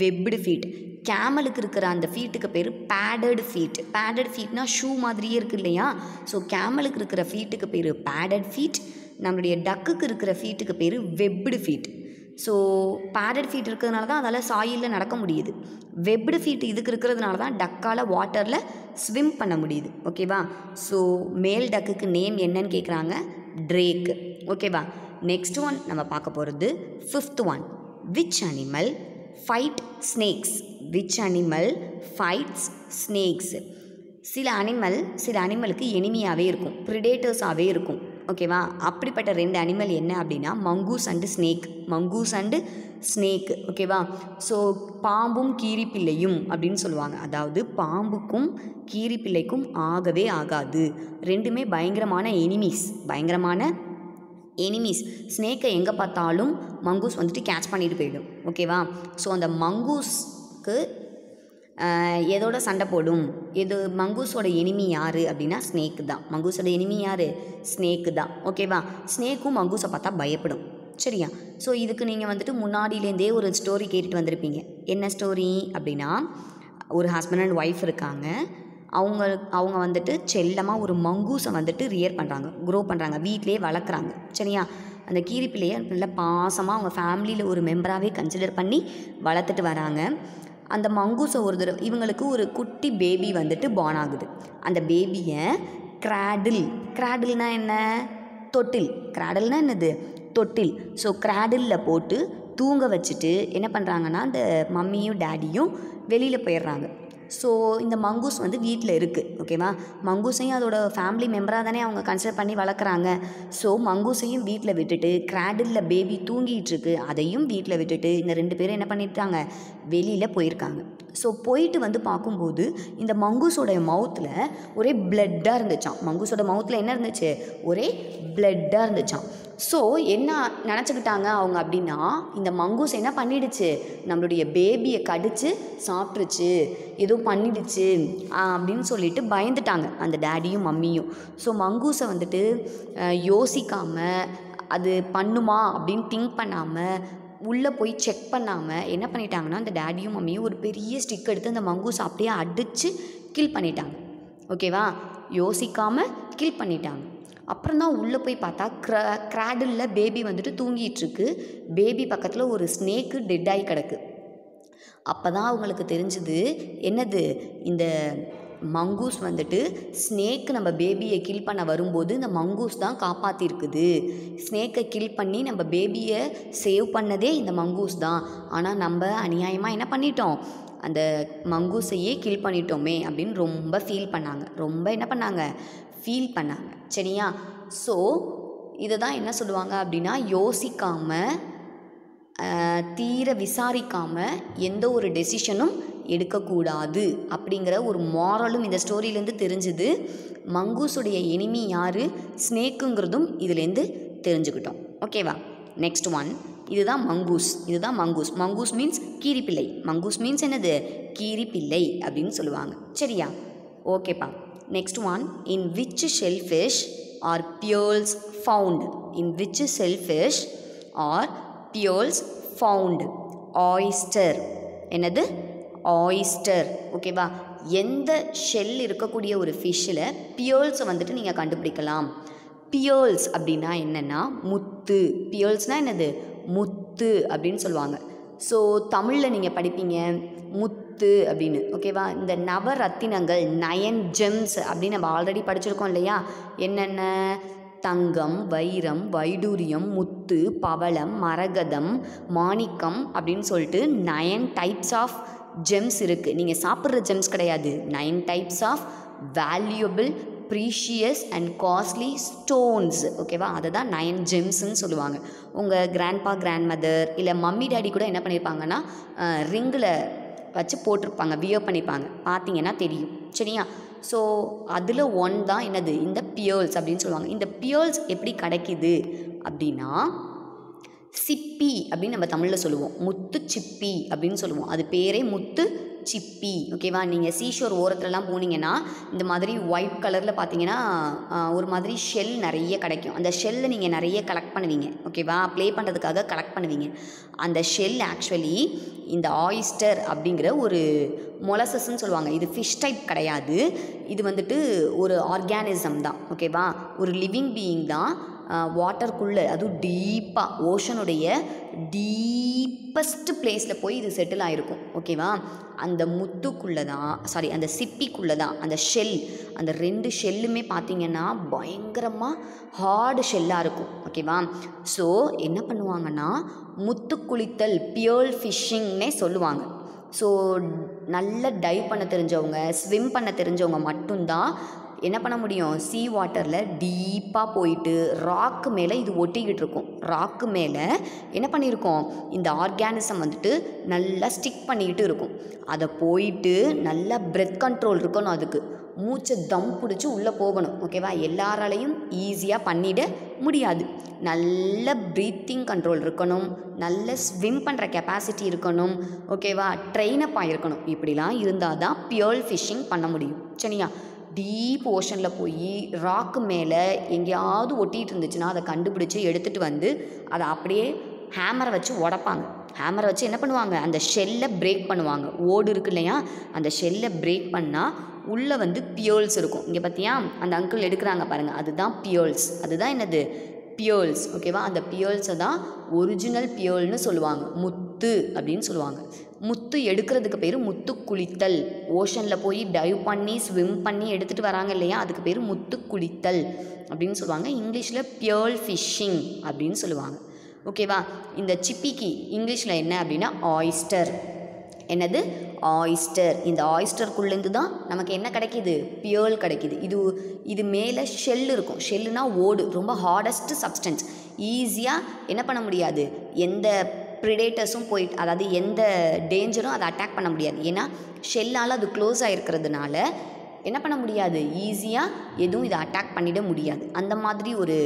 வெப்டு ஃபீட். கேமலுக்கு இருக்கிற அந்த ஃபீட்டுக்கு பேர் பேடட் ஃபீட். பேடட் ஃபீட்னா ஷூ மாதிரியே இருக்குது இல்லையா? ஸோ கேமலுக்கு இருக்கிற ஃபீட்டுக்கு பேர் பேடட் ஃபீட், நம்மளுடைய டக்குக்கு இருக்கிற ஃபீட்டுக்கு பேர் webbed feet. So padded feet இருக்கிறதுனால தான் அதால் சாயிலில் நடக்க முடியுது. வெப்டு ஃபீட் இதுக்கு இருக்கிறதுனால தான் டக்கால் வாட்டரில் ஸ்விம் பண்ண முடியுது. ஓகேவா? ஸோ மேல் டக்குக்கு நேம் என்னன்னு கேட்குறாங்க, ட்ரேக்கு. ஓகேவா? நெக்ஸ்ட் ஒன் நம்ம பார்க்க போகிறது 5th one. Which animal fight snakes? Which animal fights snakes? சில அனிமலுக்கு எனிமியாகவே இருக்கும், ப்ரிடேட்டர்ஸாகவே இருக்கும். ஓகேவா? அப்படிப்பட்ட 2 அனிமல் என்ன அப்படின்னா mongoose and snake. Mongoose and snake. ஓகேவா? ஸோ பாம்பும் கீரிப்பிள்ளையும் அப்படின்னு சொல்லுவாங்க. அதாவது பாம்புக்கும் கீரிப்பிள்ளைக்கும் ஆகவே ஆகாது. ரெண்டுமே பயங்கரமான எனிமீஸ். ஸ்னேக்கை எங்கே பார்த்தாலும் மங்கூஸ் வந்துட்டு கேட்ச் பண்ணிட்டு போயிடும். ஓகேவா? ஸோ அந்த மங்கூஸ்க்கு எதோட சண்டை போடும், மங்கூஸோட எனிமி யார் அப்படின்னா ஸ்னேக்கு தான். மங்கூஸோட எனிமி யார், ஸ்னேக்கு தான். ஓகேவா? ஸ்னேக்கும் மங்கூஸை பார்த்தா பயப்படும். சரியா? ஸோ இதுக்கு நீங்கள் வந்துட்டு முன்னாடியிலேருந்தே ஒரு ஸ்டோரி கேட்டுட்டு வந்திருப்பீங்க. என்ன ஸ்டோரி அப்படின்னா, ஒரு ஹஸ்பண்ட் அண்ட் ஒய்ஃப் இருக்காங்க. அவங்க வந்துட்டு செல்லமாக ஒரு மங்கூஸை வந்துட்டு க்ரோ பண்ணுறாங்க, வீட்டிலே வளர்க்குறாங்க. சரியா? அந்த கீரிப்பிள்ளையை நல்ல பாசமாக அவங்க ஃபேமிலியில் ஒரு மெம்பராகவே கன்சிடர் பண்ணி வளர்த்துட்டு வராங்க. அந்த மங்கூஸை ஒரு தடவை இவங்களுக்கு ஒரு குட்டி பேபி வந்துட்டு பார்ன் ஆகுது. அந்த பேபியை கிராடில்னா என்ன, தொட்டில். கிராடில்னா என்னது, தொட்டில். ஸோ கிராடிலில் போட்டு தூங்க வச்சுட்டு என்ன பண்ணுறாங்கன்னா அந்த மம்மியும் டேடியும் வெளியில் போயிடுறாங்க. ஸோ இந்த மங்கூஸ் வந்து வீட்டில் இருக்குது. ஓகேவா? மங்கூஸையும் அதோட ஃபேமிலி மெம்பராக தானே அவங்க கன்சிடர் பண்ணி வளர்க்குறாங்க. ஸோ மங்கூஸையும் வீட்டில் விட்டுட்டு கிராடிலில் பேபி தூங்கிட்டுருக்கு, அதையும் வீட்டில் விட்டுட்டு இந்த 2 பேரும் என்ன பண்ணிட்டாங்க, வெளியில் போயிருக்காங்க. ஸோ போயிட்டு வந்து பார்க்கும்போது இந்த மங்கூஸோடைய மவுத்தில் ஒரே பிளட்டாக இருந்துச்சான். மங்கூஸோட மவுத்தில் என்ன இருந்துச்சு, ஒரே பிளட்டாக இருந்துச்சான். ஸோ என்ன நினச்சிக்கிட்டாங்க அவங்க அப்படின்னா, இந்த மங்கூஸ் என்ன பண்ணிடுச்சு, நம்மளுடைய பேபியை கடிச்சு சாப்பிட்ருச்சு, ஏதோ பண்ணிடுச்சு அப்படின்னு சொல்லிட்டு பயந்துட்டாங்க அந்த டேடியும் மம்மியும். ஸோ மங்கூஸை வந்துட்டு யோசிக்காமல், அது பண்ணுமா அப்படின்னு திங்க் பண்ணாமல், உள்ளே போய் செக் பண்ணாமல் என்ன பண்ணிட்டாங்கன்னா அந்த டேடியும் மம்மியும் ஒரு பெரிய ஸ்டிக் எடுத்து அந்த மங்கூஸ் அப்படியே அடித்து கில் பண்ணிட்டாங்க. ஓகேவா? யோசிக்காமல் கில் பண்ணிட்டாங்க. அப்புறம் தான் உள்ளே போய் பார்த்தா கிராடிலில் பேபி வந்துட்டு தூங்கிட்டுருக்கு. பேபி பக்கத்தில் ஒரு ஸ்னேக்கு டெட் ஆகி கிடக்கு. அப்போ தான் அவங்களுக்கு தெரிஞ்சுது, என்னது, இந்த மங்கூஸ் வந்துட்டு ஸ்னேக்கு நம்ம பேபியை கில் பண்ண வரும்போது இந்த மங்கூஸ் தான் காப்பாற்றிருக்குது. ஸ்னேக்கை கில் பண்ணி நம்ம பேபியை சேவ் பண்ணதே இந்த மங்கூஸ் தான். ஆனால் நம்ம அநியாயமாக என்ன பண்ணிட்டோம், அந்த மங்கூஸையே கில் பண்ணிட்டோமே அப்படின்னு ரொம்ப ஃபீல் பண்ணாங்க. சரியா? ஸோ இதை தான் என்ன சொல்லுவாங்க அப்படின்னா, யோசிக்காமல் தீர விசாரிக்காமல் எந்த ஒரு டெசிஷனும் எடுக்கக்கூடாது அப்படிங்கிற ஒரு மாரலும் இந்த ஸ்டோரியிலேருந்து தெரிஞ்சுது. மங்கூஸுடைய எனிமி யார், ஸ்னேக்குங்கிறதும் இதுலேருந்து தெரிஞ்சுக்கிட்டோம். ஓகேவா? Next one. இதுதான் மங்கூஸ். மங்கூஸ் மீன்ஸ் கீரிப்பிள்ளை. மங்கூஸ் மீன்ஸ் என்னது, கீரிப்பிள்ளை அப்படின்னு சொல்லுவாங்க. சரியா? ஓகேப்பா. Next one. In which shellfish are pearls found? In which shellfish are pearls found? Oyster. என்னது, ஆயிஸ்டர். ஓகேவா? எந்த ஷெல் இருக்கக்கூடிய ஒரு ஃபிஷ்ஷில் பியர்ல்ஸை வந்துட்டு நீங்கள் கண்டுபிடிக்கலாம். பியர்ல்ஸ் அப்படின்னா என்னென்னா முத்து. பியர்ல்ஸ்னால் என்னது? முத்து அப்படின்னு சொல்லுவாங்க. ஸோ தமிழில் நீங்கள் படிப்பீங்க முத்து அப்படின்னு, ஓகேவா? இந்த நவரத்தினங்கள் 9 ஜெம்ஸ் அப்படின்னு நம்ம ஆல்ரெடி படிச்சிருக்கோம் இல்லையா? என்னென்ன? தங்கம், வைரம், வைடூரியம், முத்து, பவளம், மரகதம், மாணிக்கம் அப்படின்னு சொல்லிட்டு 9 டைப்ஸ் ஆஃப் ஜெம்ஸ் இருக்குது. நீங்கள் சாப்பிட்ற ஜெம்ஸ் கிடையாது. 9 types of valuable, precious and costly stones, ஓகேவா? அதை தான் 9 ஜெம்ஸ்ன்னு சொல்லுவாங்க. உங்கள் கிராண்ட்பா, கிராண்ட் மதர் இல்லை மம்மி டாடி கூட என்ன பண்ணியிருப்பாங்கன்னா ரிங்கில் வச்சு போட்டிருப்பாங்க, வியர் பண்ணியிருப்பாங்க, பார்த்தீங்கன்னா தெரியும், சரியா? ஸோ அதில் ஒன் தான் என்னது? இந்த பியர்ல்ஸ் அப்படின்னு சொல்லுவாங்க. இந்த பியர்ல்ஸ் எப்படி கிடைக்கிது அப்படின்னா சிப்பி அப்படின்னு நம்ம தமிழில் சொல்லுவோம். முத்து சிப்பி அப்படின்னு சொல்லுவோம். அது பேரே முத்து சிப்பி, ஓகேவா? நீங்கள் சீஷோர் ஓரத்துலலாம் போனீங்கன்னா இந்த மாதிரி ஒயிட் கலரில் பார்த்தீங்கன்னா ஒரு மாதிரி ஷெல் நிறைய கிடைக்கும். அந்த ஷெல்லை நீங்கள் நிறைய கலெக்ட் பண்ணுவீங்க, ஓகேவா? ப்ளே பண்ணுறதுக்காக கலெக்ட் பண்ணுவீங்க. அந்த ஷெல் ஆக்சுவலி இந்த ஆயிஸ்டர் அப்படிங்கிற ஒரு மொலசஸ்ன்னு சொல்லுவாங்க. இது ஃபிஷ் டைப் கிடையாது. இது வந்துட்டு ஒரு ஆர்கானிசம் தான், ஓகேவா? ஒரு லிவிங் பீயிங் தான். வாட்டருக்குள்ளே, அதுவும் டீப்பாக ஓஷனுடைய டீப்பஸ்ட் பிளேஸில் போய் இது செட்டில் ஆகிருக்கும், ஓகேவா? அந்த முத்துக்குள்ளே தான், சாரி அந்த சிப்பிக்குள்ளே தான் அந்த ஷெல், அந்த 2 ஷெல்லுமே பார்த்திங்கன்னா பயங்கரமாக ஹார்டு ஷெல்லாக இருக்கும், ஓகேவா? ஸோ என்ன பண்ணுவாங்கன்னா முத்து குளித்தல், பியர்ல் ஃபிஷ்ஷிங்னே சொல்லுவாங்க. ஸோ நல்லா டைவ் பண்ண தெரிஞ்சவங்க, ஸ்விம் பண்ண தெரிஞ்சவங்க மட்டும்தான் என்ன பண்ண முடியும்? சீ வாட்டரில் டீப்பாக போயிட்டு ராக்கு மேலே இது ஒட்டிக்கிட்டு இருக்கும். ராக்கு மேலே என்ன பண்ணியிருக்கோம்? இந்த ஆர்கானிசம் வந்துட்டு நல்லா ஸ்டிக் பண்ணிக்கிட்டு இருக்கும். அதை போயிட்டு நல்லா பிரெத் கண்ட்ரோல் இருக்கணும். அதுக்கு மூச்சை தம் பிடிச்சி உள்ளே போகணும், ஓகேவா? எல்லாராலையும் ஈஸியாக பண்ணிட முடியாது. நல்ல ப்ரீத்திங் கண்ட்ரோல் இருக்கணும், நல்ல ஸ்விம் பண்ணுற கெப்பாசிட்டி இருக்கணும், ஓகேவா? ட்ரெயினப் ஆகிருக்கணும். இப்படிலாம் இருந்தால் தான் பியர்ல் ஃபிஷ்ஷிங் பண்ண முடியும், சரியா? டீப் ஓஷனில் போய் ராக்கு மேலே எங்கேயாவது ஒட்டிகிட்டு இருந்துச்சுன்னா அதை கண்டுபிடிச்சி எடுத்துகிட்டு வந்து அதை அப்படியே ஹேமரை வச்சு உடப்பாங்க. ஹேமரை வச்சு என்ன பண்ணுவாங்க? அந்த ஷெல்லை பிரேக் பண்ணுவாங்க. ஓடு இருக்கு இல்லையா? அந்த ஷெல்லை பிரேக் பண்ணால் உள்ளே வந்து பியர்ல்ஸ் இருக்கும். இங்கே பார்த்தியா அந்த அங்கிள் எடுக்கிறாங்க பாருங்கள், அதுதான் பியர்ல்ஸ். அதுதான் என்னது? பியர்ல்ஸ், ஓகேவா? அந்த பியர்ல்ஸை தான் ஒரிஜினல் பியர்ல்னு சொல்லுவாங்க, முத்து அப்படின்னு சொல்லுவாங்க. முத்து எடுக்கிறதுக்கு பேர் முத்து குளித்தல். ஓஷனில் போய் டைவ் பண்ணி ஸ்விம் பண்ணி எடுத்துகிட்டு வராங்க இல்லையா? அதுக்கு பேர் முத்து குளித்தல் அப்படின்னு சொல்லுவாங்க. இங்கிலீஷில் பியர்ல் ஃபிஷ்ஷிங் அப்படின்னு சொல்லுவாங்க, ஓகேவா? இந்த சிப்பிக்கு இங்கிலீஷில் என்ன அப்படின்னா ஆயிஸ்டர். என்னது? ஆயிஸ்டர். இந்த ஆயிஸ்டருக்குள்ளேருந்து தான் நமக்கு என்ன கிடைக்கிது? பியர்ல் கிடைக்கிது. இது மேலே ஷெல் இருக்கும். ஷெல்லுனா ஓடு, ரொம்ப ஹார்டஸ்ட் சப்ஸ்டன்ஸ். ஈஸியாக என்ன பண்ண முடியாது? எந்த ப்ரிடேட்டர்ஸும் போயிட்டு, அதாவது எந்த டேஞ்சரும் அதை அட்டாக் பண்ண முடியாது. ஏன்னா ஷெல்லால் அது க்ளோஸ் ஆகிருக்கிறதுனால என்ன பண்ண முடியாது? ஈஸியாக எதுவும் இதை அட்டாக் பண்ணிட முடியாது. அந்த மாதிரி ஒரு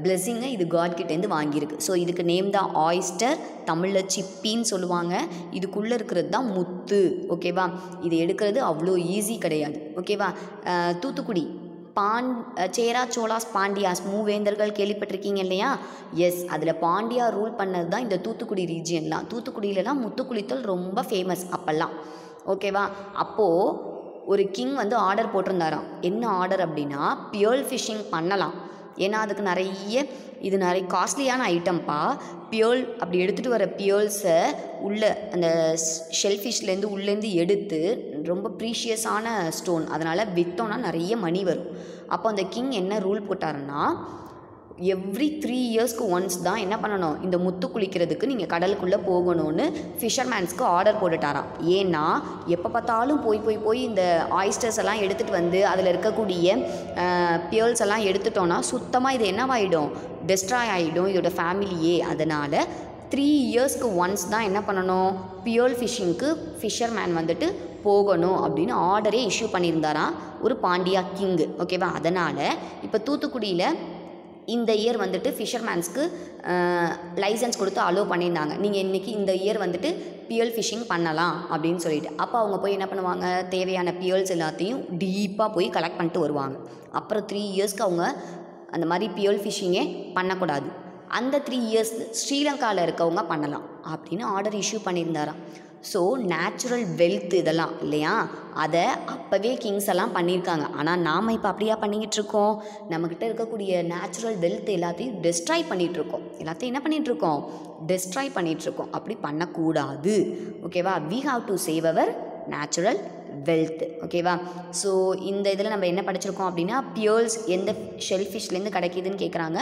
பிளெஸ்ஸிங்கை இது காட்கிட்டேருந்து வாங்கியிருக்கு. ஸோ இதுக்கு நேம் தான் ஆயிஸ்டர், தமிழில் சிப்பின்னு சொல்லுவாங்க. இதுக்குள்ளே இருக்கிறது தான் முத்து, ஓகேவா? இது எடுக்கிறது அவ்வளோ ஈஸி கிடையாது, ஓகேவா? தூத்துக்குடி சேரா, சோலாஸ், பாண்டியாஸ் மூவேந்தர்கள் கேள்விப்பட்டிருக்கீங்க இல்லையா? எஸ், அதில் பாண்டியா ரூல் பண்ணது தான் இந்த தூத்துக்குடி ரீஜியன்லாம். தூத்துக்குடியிலலாம் முத்து குளித்தல் ரொம்ப ஃபேமஸ் அப்போல்லாம், ஓகேவா? அப்போது ஒரு கிங் வந்து ஆர்டர் போட்டிருந்தாராம். என்ன ஆர்டர் அப்படின்னா பியர்ல் ஃபிஷ்ஷிங் பண்ணலாம், ஏன்னா அதுக்கு நிறைய காஸ்ட்லியான ஐட்டம்ப்பா. பியர்ல் அப்படி எடுத்துகிட்டு வர பியர்ல்ஸை உள்ளே அந்த ஷெல்ஃபிஷ்லேருந்து உள்ளேருந்து எடுத்து ரொம்ப ப்ரீஷியஸான ஸ்டோன், அதனால் விற்றோன்னா நிறைய மணி வரும். அப்போ அந்த கிங் என்ன ரூல் போட்டாருன்னா எவ்ரி 3 இயர்ஸ்க்கு ஒன்ஸ் தான் என்ன பண்ணணும்? இந்த முத்து குளிக்கிறதுக்கு நீங்கள் கடலுக்குள்ளே போகணும்னு ஃபிஷர்மேன்ஸ்க்கு ஆர்டர் போட்டுட்டாராம். ஏன்னா எப்போ பார்த்தாலும் போய் இந்த ஆயிஸ்டர்ஸ் எல்லாம் எடுத்துகிட்டு வந்து அதில் இருக்கக்கூடிய பியர்ல்ஸ் எல்லாம் எடுத்துட்டோன்னா சுத்தமாக இது என்னவாயிடும்? டெஸ்ட்ராய் ஆகிடும் இதோட ஃபேமிலியே. அதனால் 3 இயர்ஸ்க்கு ஒன்ஸ் தான் என்ன பண்ணணும்? பியர்ல் ஃபிஷ்ஷிங்க்கு ஃபிஷர்மேன் வந்துட்டு போகணும் அப்படின்னு ஆர்டரே இஷ்யூ பண்ணியிருந்தாராம் ஒரு பாண்டியா கிங்கு, ஓகேவா? அதனால் இப்போ தூத்துக்குடியில் இந்த இயர் வந்துட்டு ஃபிஷர்மேன்ஸ்க்கு லைசன்ஸ் கொடுத்து அலோவ் பண்ணியிருந்தாங்க. நீங்கள் இன்றைக்கி இந்த இயர் வந்துட்டு பியர்ல் ஃபிஷ்ஷிங் பண்ணலாம் அப்படின்னு சொல்லிட்டு. அப்போ அவங்க போய் என்ன பண்ணுவாங்க? தேவையான பியர்ல்ஸ் எல்லாத்தையும் டீப்பாக போய் கலெக்ட் பண்ணிட்டு வருவாங்க. அப்புறம் 3 இயர்ஸ்க்கு அவங்க அந்த மாதிரி பியர்ல் ஃபிஷ்ஷிங்கே பண்ணக்கூடாது. அந்த 3 இயர்ஸ் ஸ்ரீலங்காவில் இருக்கவங்க பண்ணலாம் அப்படின்னு ஆர்டர் இஷ்யூ பண்ணியிருந்தாராம். ஸோ நேச்சுரல் வெல்த் இதெல்லாம் இல்லையா, அதை அப்போவே கிங்ஸ் எல்லாம் பண்ணியிருக்காங்க. ஆனால் நாம் இப்போ அப்படியா பண்ணிக்கிட்டு இருக்கோம்? நம்மக்கிட்ட இருக்கக்கூடிய நேச்சுரல் வெல்த் எல்லாத்தையும் டெஸ்ட்ராய் பண்ணிகிட்ருக்கோம். எல்லாத்தையும் என்ன பண்ணிகிட்ருக்கோம்? டெஸ்ட்ராய் பண்ணிகிட்ருக்கோம். அப்படி பண்ணக்கூடாது. ஓகேவா? We have to save our natural wealth. ஓகேவா? ஸோ இந்த இதில் நம்ம என்ன படிச்சிருக்கோம் அப்படின்னா, பியர்ஸ் எந்த ஷெல்ஃபிஷ்லேருந்து கிடைக்கிதுன்னு கேட்குறாங்க.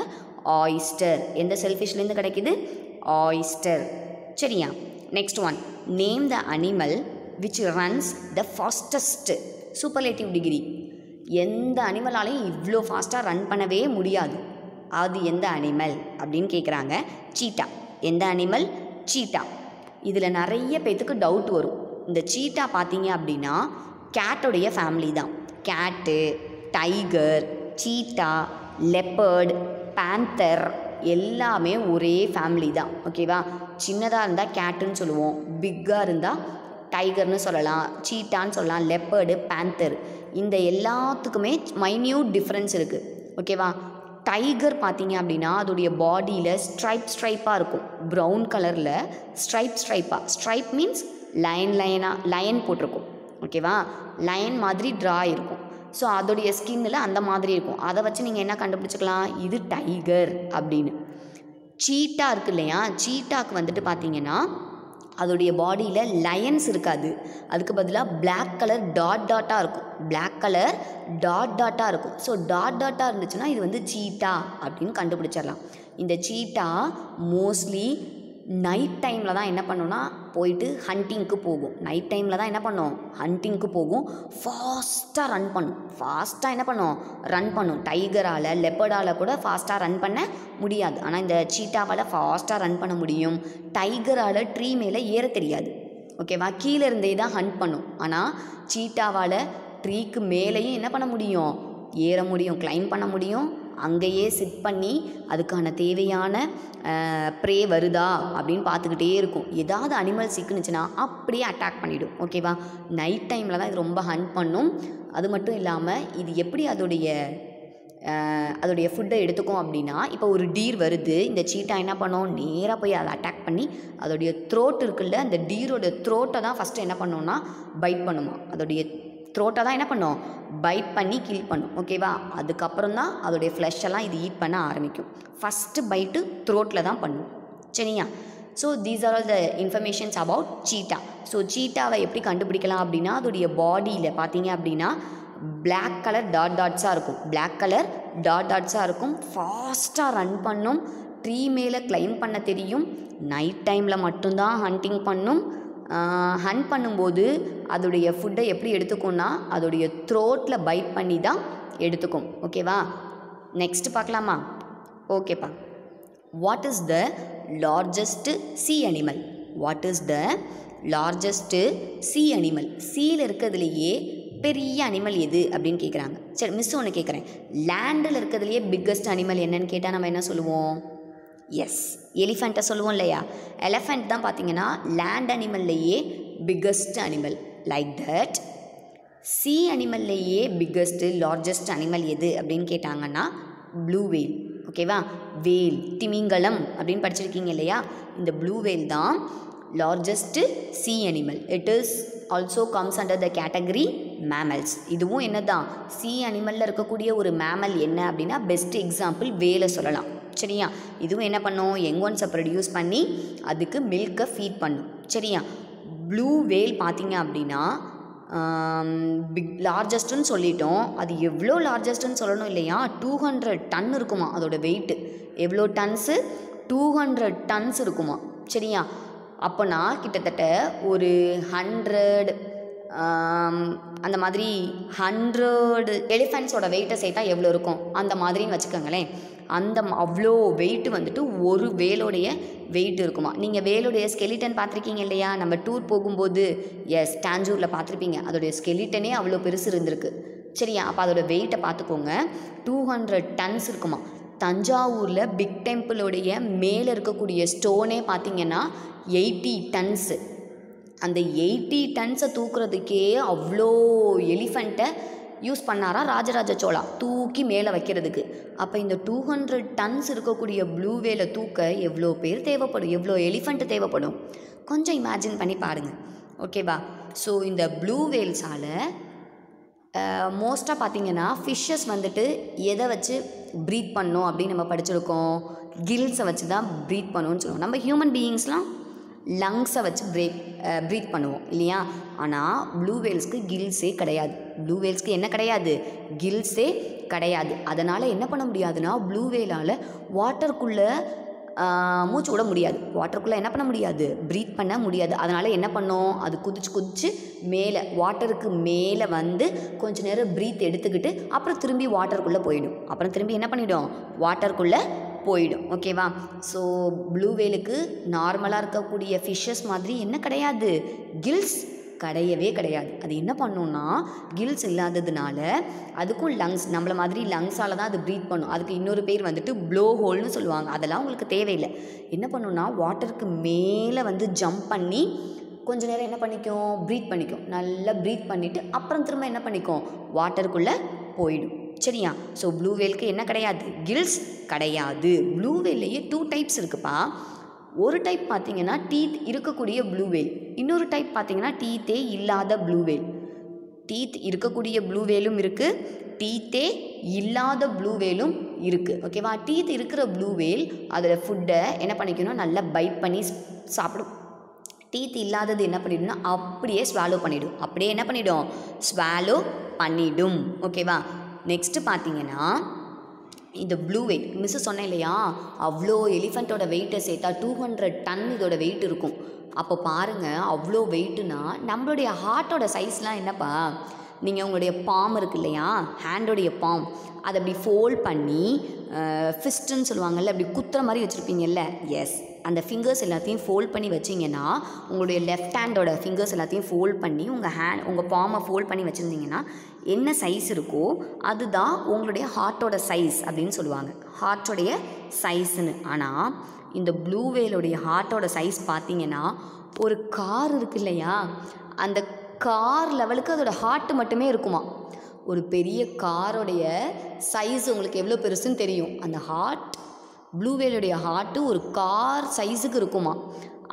ஆயிஸ்டர். எந்த ஷெல்ஃபிஷ்லேருந்து கிடைக்கிது? ஆயிஸ்டர். சரியா? Next one, name the animal which runs the fastest. Superlative degree. எந்த அனிமலாலையும் இவ்வளோ ஃபாஸ்ட்டாக ரன் பண்ணவே முடியாது, அது எந்த அனிமல் அப்படின்னு கேட்குறாங்க. சீட்டா. எந்த அனிமல்? சீட்டா. இதில் நிறைய பேத்துக்கு டவுட் வரும். இந்த சீட்டா பார்த்தீங்க அப்படின்னா கேட்டோடைய ஃபேமிலி தான். கேட்டு, டைகர், சீட்டா, லெப்பர்ட், பேந்தர் எல்லாமே ஒரே ஃபேமிலி தான். ஓகேவா? சின்னதாக இருந்தால் கேட்டுன்னு சொல்லுவோம், பிக்காக இருந்தால் டைகர்னு சொல்லலாம், சீட்டான்னு சொல்லலாம், லெப்பர்டு, பேந்தர். இந்த எல்லாத்துக்குமே மைன்யூட் டிஃப்ரென்ஸ் இருக்குது. ஓகேவா? டைகர் பார்த்தீங்க அப்படின்னா அதோடைய பாடியில் ஸ்ட்ரைப்பாக இருக்கும், ப்ரௌன் கலரில் ஸ்ட்ரைப்பாக. ஸ்ட்ரைப் மீன்ஸ் லயன் போட்டிருக்கும். ஓகேவா? லயன் மாதிரி ட்ரா இருக்கும். ஸோ அதோடைய ஸ்கின்னில் அந்த மாதிரி இருக்கும். அதை வச்சு நீங்கள் என்ன கண்டுபிடிச்சிக்கலாம்? இது டைகர் அப்படின்னு. சீட்டா இருக்கு இல்லையா, சீட்டாக்கு வந்துட்டு பார்த்தீங்கன்னா அதோடைய பாடியில் லயன்ஸ் இருக்காது, அதுக்கு பதிலாக பிளாக் கலர் டாட்டாக இருக்கும். பிளாக் கலர் டாட்டாக இருக்கும். ஸோ டாட்டாக இருந்துச்சுன்னா இது வந்து சீட்டா அப்படின்னு கண்டுபிடிச்சிடலாம். இந்த சீட்டா மோஸ்ட்லி நைட் டைமில் தான் என்ன பண்ணுன்னா போயிட்டு ஹண்டிங்க்கு போகும். நைட் டைமில் தான் என்ன பண்ணும்? ஹண்டிங்க்கு போகும். ஃபாஸ்ட்டாக ரன் பண்ணும். ரன் பண்ணும். டைகரால், லெப்பர்டால் கூட ஃபாஸ்ட்டாக ரன் பண்ண முடியாது. ஆனால் இந்த சீட்டாவால் ஃபாஸ்ட்டாக ரன் பண்ண முடியும். டைகரால் ட்ரீ மேலே ஏற தெரியாது. ஓகேவா? கீழே இருந்தே தான் ஹண்ட் பண்ணும். ஆனால் சீட்டாவால் ட்ரீக்கு மேலேயும் என்ன பண்ண முடியும்? ஏற முடியும், கிளைம் பண்ண முடியும். அங்கேயே சிட் பண்ணி அதுக்கான தேவையான ப்ரே வருதா அப்படின்னு பார்த்துக்கிட்டே இருக்கும். ஏதாவது அனிமல் சிக்குனுச்சுன்னா அப்படியே அட்டாக் பண்ணிவிடும். ஓகேவா? நைட் டைமில் தான் இது ரொம்ப ஹண்ட் பண்ணும். அது மட்டும் இல்லாமல் இது எப்படி அதோடைய ஃபுட்டை எடுத்துக்கும் அப்படின்னா, இப்போ ஒரு டீர் வருது, இந்த சீட்டா என்ன பண்ணும்? நேராக போய் அதை அட்டாக் பண்ணி அதோடைய த்ரோட் இருக்குல்ல, அந்த டீரோட த்ரோட்டை தான் ஃபஸ்ட்டு என்ன பண்ணோன்னா பைட் பண்ணுமா. அதோடைய த்ரோட்டை தான் என்ன பண்ணும்? பைட் பண்ணி கில் பண்ணும். ஓகேவா? அதுக்கப்புறம் தான் அதோடைய ஃப்ளஷெல்லாம் இது ஈட் பண்ண ஆரம்பிக்கும். ஃபஸ்ட்டு பைட்டு த்ரோட்டில் தான் பண்ணும். சரியா? So these are all the informations about cheetah. So சீட்டாவை எப்படி கண்டுபிடிக்கலாம் அப்படின்னா, அதோடைய பாடியில் பார்த்தீங்க அப்படின்னா பிளாக் கலர் டாட்ஸாக இருக்கும். ஃபாஸ்ட்டாக ரன் பண்ணும். ட்ரீ மேலே கிளைம் பண்ண தெரியும். நைட் டைமில் மட்டும்தான் ஹண்டிங் பண்ணும். ஹண்ட் பண்ணும்போது அதோடைய ஃபுட்டை எப்படி எடுத்துக்கும்னா அதோடைய த்ரோட்டில் பைட் பண்ணி தான் எடுத்துக்கும். ஓகேவா? நெக்ஸ்ட் பார்க்கலாமா? ஓகேப்பா. What is the largest C animal? சீல இருக்கிறதுலையே பெரிய அனிமல் எது அப்படின்னு கேட்குறாங்க. சரி, மிஸ் ஒன்று கேட்குறேன். லேண்டில் இருக்கிறதுலையே பிக்கஸ்ட் அனிமல் என்னன்னு கேட்டால் நம்ம என்ன சொல்லுவோம்? எஸ், எலிஃபெண்ட்டை சொல்லுவோம் இல்லையா? எலிஃபெண்ட் தான் பார்த்தீங்கன்னா லேண்ட் அனிமல்லையே biggest animal. Like that sea அனிமல்லையே பிக்கஸ்ட்டு லார்ஜஸ்ட் அனிமல் எது அப்படின்னு கேட்டாங்கன்னா ப்ளூ வேல். ஓகேவா? வேல், திமிங்கலம் அப்படின்னு படிச்சிருக்கீங்க இல்லையா? இந்த ப்ளூ வேல் தான் largest C animal. It is also comes under the category mammals. இதுவும் என்ன தான்? சி அனிமலில் இருக்கக்கூடிய ஒரு மேமல் என்ன அப்படின்னா பெஸ்ட் எக்ஸாம்பிள் வேலை சொல்லலாம். சரியா? இதுவும் என்ன பண்ணும்? யங் ஒன்ஸை ப்ரொடியூஸ் பண்ணி அதுக்கு மில்கை ஃபீட் பண்ணும். சரியா? ப்ளூ வேல் பார்த்தீங்க அப்படின்னா லார்ஜஸ்ட்டுன்னு சொல்லிட்டோம். அது எவ்வளோ லார்ஜஸ்ட்டுன்னு சொல்லணும் இல்லையா? 200 டன் இருக்குமா அதோட வெயிட்டு. எவ்வளோ டன்ஸு? 200 டன்ஸ் இருக்குமா. சரியா? அப்போனா கிட்டத்தட்ட ஒரு 100 அந்த மாதிரி 100 எலிஃபெண்ட்ஸோட வெயிட்டை சேர்த்தா எவ்வளோ இருக்கும் அந்த மாதிரின்னு வச்சுக்கோங்களேன். அவ்வளோ வெயிட்டு வந்துட்டு ஒரு வேலோடைய வெயிட் இருக்குமா. நீங்கள் வேலோடைய ஸ்கெலிட்டன் பார்த்துருக்கீங்க இல்லையா? நம்ம டூர் போகும்போது டாஞ்சூரில் பார்த்துருப்பீங்க. அதோடைய ஸ்கெலிட்டனே அவ்வளோ பெருசு இருந்திருக்கு. சரியா? அப்போ அதோட வெயிட்டை பார்த்துக்கோங்க. 200 டன்ஸ் இருக்குமா. தஞ்சாவூரில் பிக் டெம்பிளோடைய மேலே இருக்கக்கூடிய ஸ்டோனே பார்த்திங்கன்னா 80 டன்ஸு. அந்த 80 டன்ஸை தூக்குறதுக்கே அவ்வளோ எலிஃபெண்ட்டை யூஸ் பண்ணாரா ராஜராஜ சோழா தூக்கி மேலே வைக்கிறதுக்கு. அப்போ இந்த 200 டன்ஸ் இருக்கக்கூடிய ப்ளூ வேலை தூக்க எவ்வளோ பேர் தேவைப்படும்? எவ்வளோ எலிஃபெண்ட் தேவைப்படும்? கொஞ்சம் இமேஜின் பண்ணி பாருங்கள். ஓகேவா. ஸோ இந்த ப்ளூ வேல்ஸால் மோஸ்ட்டாக பார்த்தீங்கன்னா ஃபிஷ்ஷஸ் வந்துட்டு எதை வச்சு ப்ரீத் பண்ணோம் அப்படின்னு நம்ம படிச்சிருக்கோம், கில்ஸை வச்சு தான் ப்ரீத் பண்ணுவோம்னு சொல்லுவோம். நம்ம ஹியூமன் பீயிங்ஸ்லாம் லங்ஸை வச்சு ப்ரீத் பண்ணுவோம் இல்லையா. ஆனால் ப்ளூ வேல்ஸ்க்கு கில்ஸே கிடையாது. ப்ளூ வேல்ஸ்க்கு என்ன கிடையாது, கில்ஸே கிடையாது. அதனால் என்ன பண்ண முடியாதுன்னா ப்ளூ வேலால் வாட்டருக்குள்ளே மூச்சு விட முடியாது, வாட்டருக்குள்ளே என்ன பண்ண முடியாது, ப்ரீத் பண்ண முடியாது. அதனால் என்ன பண்ணோம், அது குதிச்சு மேலே வாட்டருக்கு மேலே வந்து கொஞ்ச நேரம் ப்ரீத் எடுத்துக்கிட்டு அப்புறம் திரும்பி வாட்டருக்குள்ளே போயிடும். அப்புறம் திரும்பி என்ன பண்ணிவிடும், வாட்டருக்குள்ளே போயிடும். ஓகேவா. ஸோ ப்ளூ வேலுக்கு நார்மலாக இருக்கக்கூடிய ஃபிஷ்ஷஸ் மாதிரி என்ன கிடையாது, கில்ஸ் கிடையவே கிடையாது. அது என்ன பண்ணுன்னா கில்ஸ் இல்லாததுனால அதுக்கும் லங்ஸ் நம்மள மாதிரி லங்ஸால் தான் அது ப்ரீத் பண்ணும். அதுக்கு இன்னொரு பேர் வந்துட்டு ப்ளோ ஹோல்னு சொல்லுவாங்க. அதெல்லாம் உங்களுக்கு தேவையில்லை. என்ன பண்ணுன்னா வாட்டருக்கு மேலே வந்து ஜம்ப் பண்ணி கொஞ்ச நேரம் என்ன பண்ணிக்கும், ப்ரீத் பண்ணிக்கும். நல்லா ப்ரீத் பண்ணிவிட்டு அப்புறம் திரும்ப என்ன பண்ணிக்கும், வாட்டருக்குள்ளே போயிடும். சரியா. ஸோ ப்ளூ வேலுக்கு என்ன கிடையாது, கில்ஸ் கிடையாது. ப்ளூ வேல்லையே 2 டைப்ஸ் இருக்குப்பா. ஒரு டைப் பார்த்தீங்கன்னா டீத் இருக்கக்கூடிய ப்ளூ வேல், இன்னொரு டைப் பார்த்தீங்கன்னா டீத்தே இல்லாத ப்ளூ வேல். டீத் இருக்கக்கூடிய ப்ளூ வேலும் இருக்குது, டீத்தே இல்லாத ப்ளூ வேலும் இருக்குது. ஓகேவா. டீத் இருக்கிற ப்ளூ வேல் அதில் ஃபுட்டை என்ன பண்ணிக்கணும், நல்லா பைட் பண்ணி சாப்பிடும். டீத் இல்லாதது என்ன பண்ணிடும்னா அப்படியே ஸ்வாலோ பண்ணிவிடும். அப்படியே என்ன பண்ணிவிடும், ஸ்வாலோ பண்ணிவிடும். ஓகேவா. நெக்ஸ்ட்டு பார்த்தீங்கன்னா இந்த ப்ளூ வெயில் மிஸ்ஸு சொன்னேன் இல்லையா, அவ்வளோ எலிஃபெண்ட்டோட வெயிட்டை சேர்த்தா 200 டன் இதோட வெயிட் இருக்கும். அப்போ பாருங்கள், அவ்வளோ வெயிட்டுனா நம்மளுடைய ஹார்ட்டோட சைஸ்லாம் என்னப்பா, நீங்கள் உங்களுடைய பாம் இருக்கு இல்லையா, ஹேண்டோடைய பாம், அதை அப்படி ஃபோல்ட் பண்ணி ஃபிஸ்ட்டுன்னு சொல்லுவாங்கள்ல, அப்படி குத்துற மாதிரி வச்சுருப்பீங்கல்ல. எஸ், அந்த ஃபிங்கர்ஸ் எல்லாத்தையும் ஃபோல்ட் பண்ணி வச்சிங்கன்னா, உங்களுடைய லெஃப்ட் ஹேண்டோட ஃபிங்கர்ஸ் எல்லாத்தையும் ஃபோல்ட் பண்ணி உங்கள் பாமை ஃபோல்ட் பண்ணி வச்சுருந்தீங்கன்னா என்ன சைஸ் இருக்கோ அதுதான் உங்களுடைய ஹார்ட்டோட சைஸ் அப்படின்னு சொல்லுவாங்க, ஹார்ட்டோடைய சைஸ்ன்னு. ஆனால் இந்த ப்ளூ வேலுடைய ஹார்ட்டோட சைஸ் பார்த்தீங்கன்னா ஒரு கார் இருக்கு இல்லையா, அந்த கார் லெவலுக்கு அதோட ஹார்ட் மட்டுமே இருக்குமா. ஒரு பெரிய காரோடைய சைஸ் உங்களுக்கு எவ்வளோ பெருசுன்னு தெரியும். அந்த ஹார்ட், ப்ளூ வேலுடைய ஹார்ட்டு ஒரு கார் சைஸுக்கு இருக்குமா.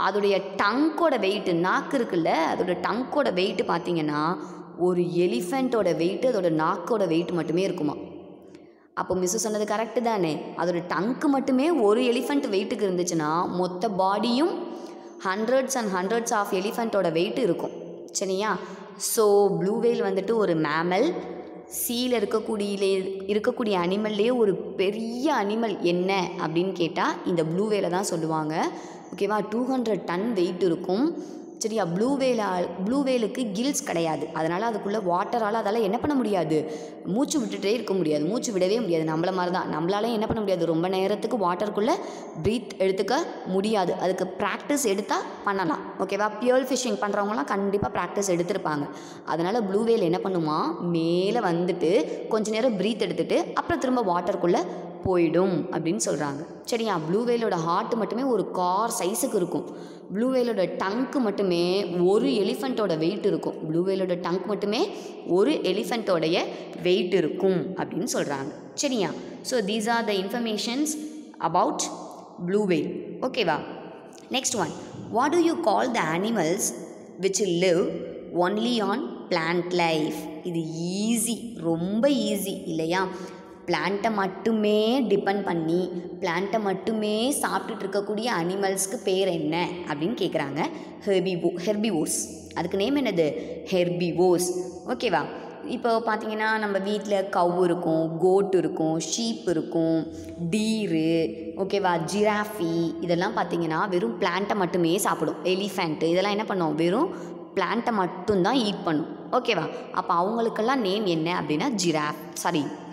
அதோடைய டங்கோட வெயிட்டு, நாக்கு இருக்குல்ல, அதோட டங்கோட வெயிட்டு பார்த்தீங்கன்னா ஒரு எலிஃபெண்ட்டோட வெயிட்டு அதோட நாக்கோட வெயிட் மட்டுமே இருக்குமா. அப்போ மிஸ்ஸு சொன்னது கரெக்டு தானே. அதோட டங்க்கு மட்டுமே ஒரு எலிஃபெண்ட் வெயிட்டுக்கு இருந்துச்சுன்னா மொத்த body hundreds and hundreds of எலிஃபெண்ட்டோட வெயிட் இருக்கும். சரியா. ஸோ ப்ளூ வேல் வந்துட்டு ஒரு மேமல். சீல இருக்கக்கூடிய அனிமல்லையே ஒரு பெரிய அனிமல் என்ன அப்படின்னு கேட்டால் இந்த ப்ளூ வேலை தான் சொல்லுவாங்க. ஓகேவா. 200 டன் வெயிட் இருக்கும். சரியா. ப்ளூ வேலுக்கு கில்ஸ் கிடையாது. அதனால் அதுக்குள்ளே வாட்டரால் அதால் என்ன பண்ண முடியாது, மூச்சு விட்டுட்டே இருக்க முடியாது, மூச்சு விடவே முடியாது. நம்மள மாதிரி தான், நம்மளால என்ன பண்ண முடியாது, ரொம்ப நேரத்துக்கு வாட்டருக்குள்ளே ப்ரீத் எடுத்துக்க முடியாது. அதுக்கு ப்ராக்டிஸ் எடுத்தால் பண்ணலாம். ஓகேவா. பியர் ஃபிஷ்ஷிங் பண்ணுறவங்களாம் கண்டிப்பாக ப்ராக்டிஸ் எடுத்திருப்பாங்க. அதனால் ப்ளூ வேல் என்ன பண்ணுமா, மேலே வந்துட்டு கொஞ்ச நேரம் ப்ரீத் எடுத்துகிட்டு அப்புறம் திரும்ப வாட்டருக்குள்ளே போயிடும் அப்படின்னு சொல்கிறாங்க. சரியா. ப்ளூ வேலோட ஹார்ட் மட்டுமே ஒரு கார் சைஸுக்கு இருக்கும். ப்ளூ வேலோட டங்க்கு மட்டுமே ஒரு எலிஃபெண்ட்டோட வெயிட் இருக்கும். ப்ளூ வேலோட டங்க் மட்டுமே ஒரு எலிஃபெண்ட்டோடைய வெயிட் இருக்கும் அப்படின்னு சொல்கிறாங்க. சரியா. So these are the informations about blue whale. ஓகேவா. Next one, what do you call the animals which live only on plant life. இது ஈஸி, ரொம்ப ஈஸி இல்லையா. பிளான்ட்டை மட்டுமே டிபெண்ட் பண்ணி பிளான்ட்டை மட்டுமே சாப்பிட்டுட்டு இருக்கக்கூடிய அனிமல்ஸ்க்கு பேர் என்ன அப்படின்னு கேட்குறாங்க. ஹெர்பிவோர்ஸ். அதுக்கு நேம் என்னது, ஹெர்பிவோர்ஸ். ஓகேவா. இப்போ பார்த்தீங்கன்னா நம்ம வீட்டில் கவ் இருக்கும், கோட் இருக்கும், ஷீப் இருக்கும், டீரு, ஓகேவா, ஜிராஃபி, இதெல்லாம் பார்த்தீங்கன்னா வெறும் பிளான்ட்டை மட்டுமே சாப்பிடும். எலிஃபெண்ட்டு இதெல்லாம் என்ன பண்ணும், வெறும் பிளான்ட்டை மட்டும்தான் ஈட் பண்ணும். ஓகேவா. அப்போ அவங்களுக்கெல்லாம் நேம் என்ன அப்படின்னா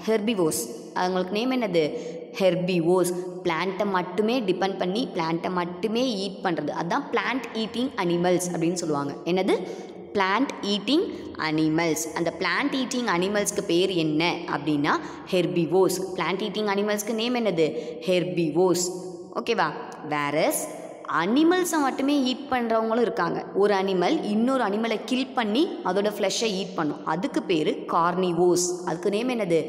ஹெர்பிவோர்ஸ். அவங்களுக்கு நேம் என்னது, ஹெர்பிவோர்ஸ். பிளான்ட்டை மட்டுமே டிபெண்ட் பண்ணி பிளான்ட்டை மட்டுமே ஈட் பண்ணுறது, அதுதான் பிளான்ட் ஈட்டிங் அனிமல்ஸ் அப்படின்னு சொல்லுவாங்க. என்னது, பிளான்ட் ஈட்டிங் அனிமல்ஸ். அந்த பிளான்ட் ஈட்டிங் அனிமல்ஸ்க்கு பேர் என்ன அப்படின்னா ஹெர்பிவோர்ஸ். பிளான்ட் ஈட்டிங் அனிமல்ஸ்க்கு நேம் என்னது, ஹெர்பிவோர்ஸ். ஓகேவா. வேறஸ் அனிமல்ஸை மட்டுமே ஈட் பண்ணுறவங்களும் இருக்காங்க. ஒரு அனிமல் இன்னொரு அனிமலை கில் பண்ணி அதோட ஃப்ளஷை ஈட் பண்ணும், அதுக்கு பேர் கார்னிவோர்ஸ். அதுக்கு நேம் என்னது,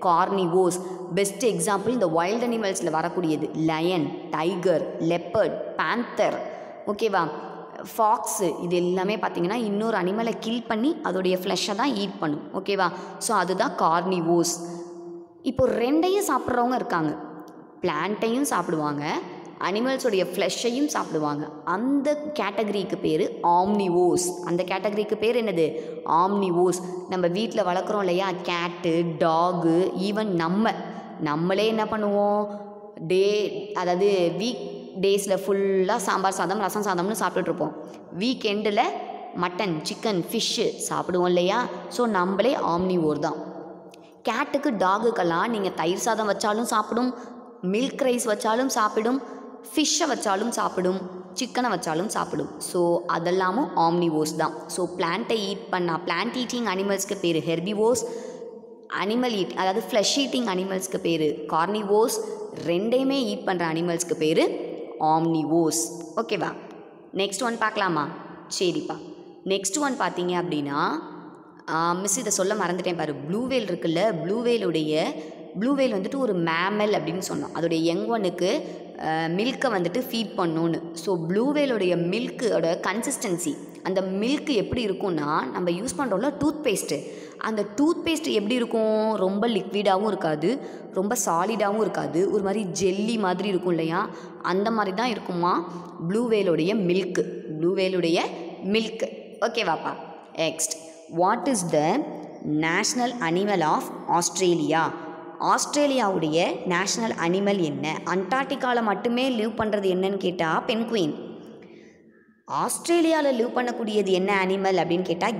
கார்னிவோர்ஸ். பெஸ்ட் எக்ஸாம்பிள் இந்த வைல்ட் அனிமல்ஸில் வரக்கூடியது லயன், டைகர், லெப்பர்ட், பேந்தர். ஓகேவா. ஃபாக்ஸு இது எல்லாமே பார்த்திங்கன்னா இன்னொரு அனிமலை கில் பண்ணி அதோடைய ஃப்ளெஷ்ஷை தான் ஈட் பண்ணும். ஓகேவா? ஸோ அதுதான் கார்னிவோர்ஸ். இப்போ ரெண்டையும் சாப்பிட்றவங்க இருக்காங்க. பிளான்ட்டையும் சாப்பிடுவாங்க, அனிமல்ஸோடைய ஃப்ளெஷ்ஷையும் சாப்பிடுவாங்க. அந்த கேட்டகரிக்கு பேர் ஆம்னிவோர்ஸ். அந்த கேட்டகரிக்கு பேர் என்னது? ஆம்னிவோர்ஸ். நம்ம வீட்டில் வளர்க்குறோம் இல்லையா, கேட்டு, டாகு, ஈவன் நம்மளே என்ன பண்ணுவோம், அதாவது வீக் டேஸில் ஃபுல்லாக சாம்பார் சாதம், ரசம் சாதம்னு சாப்பிட்டுட்ருப்போம். வீக்கெண்டில் மட்டன், சிக்கன், ஃபிஷ்ஷு சாப்பிடுவோம் இல்லையா? ஸோ நம்மளே ஆம்னிவோர் தான். கேட்டுக்கு, டாகுக்கெல்லாம் நீங்கள் தயிர் சாதம் வச்சாலும் சாப்பிடும், மில்க் ரைஸ் வச்சாலும் சாப்பிடும், ஃபிஷ்ஷை வச்சாலும் சாப்பிடும், சிக்கனை வச்சாலும் சாப்பிடும். ஸோ அதெல்லாமும் ஆம்னிவோர்ஸ் தான். ஸோ பிளான்ட்டை பிளான்ட் ஈட்டிங் அனிமல்ஸ்க்கு பேர் ஹெர்பிவோர்ஸ், அதாவது ஃப்ளஷ் ஈட்டிங் அனிமல்ஸ்க்கு பேர் கார்னிவோர்ஸ், ரெண்டையுமே ஈட் பண்ணுற அனிமல்ஸ்க்கு பேர் ஆம்னிவோர்ஸ். ஓகேவா? நெக்ஸ்ட் ஒன் பார்க்கலாமா? சரிப்பா. நெக்ஸ்ட் ஒன் பார்த்தீங்க அப்படின்னா, மிஸ் இதை சொல்ல மறந்துட்டேன் பாரு. ப்ளூ வேல் இருக்குல்ல, ப்ளூ வேல் வந்துட்டு ஒரு மேமல் அப்படின்னு சொன்னோம். அதோடைய யங் ஒனுக்கு மில்கை வந்துட்டு ஃபீட் பண்ணணுன்னு. ஸோ ப்ளூ வேலோடைய மில்கோட கன்சிஸ்டன்சி, அந்த மில்க் எப்படி இருக்கும்னா, நம்ம யூஸ் பண்ணுறோம்ல டூத் பேஸ்ட்டு, அந்த டூத் பேஸ்ட் எப்படி இருக்கும்? ரொம்ப லிக்விடாகவும் இருக்காது, ரொம்ப சாலிடாகவும் இருக்காது, ஒரு மாதிரி ஜெல்லி மாதிரி இருக்கும் இல்லையா? அந்த மாதிரி தான் இருக்குமா ப்ளூ வேலோடைய மில்க். ஓகேவாப்பா? Next, what is the national animal of Australia? ஆஸ்திரேலியாவுடைய நேஷ்னல் அனிமல் என்ன? அண்டார்டிகாவில் மட்டுமே லிவ் பண்ணுறது என்னன்னு கேட்டால் பென்குயின். ஆஸ்திரேலியாவில் லிவ் பண்ணக்கூடியது என்ன அனிமல் அப்படின்னு கேட்டால்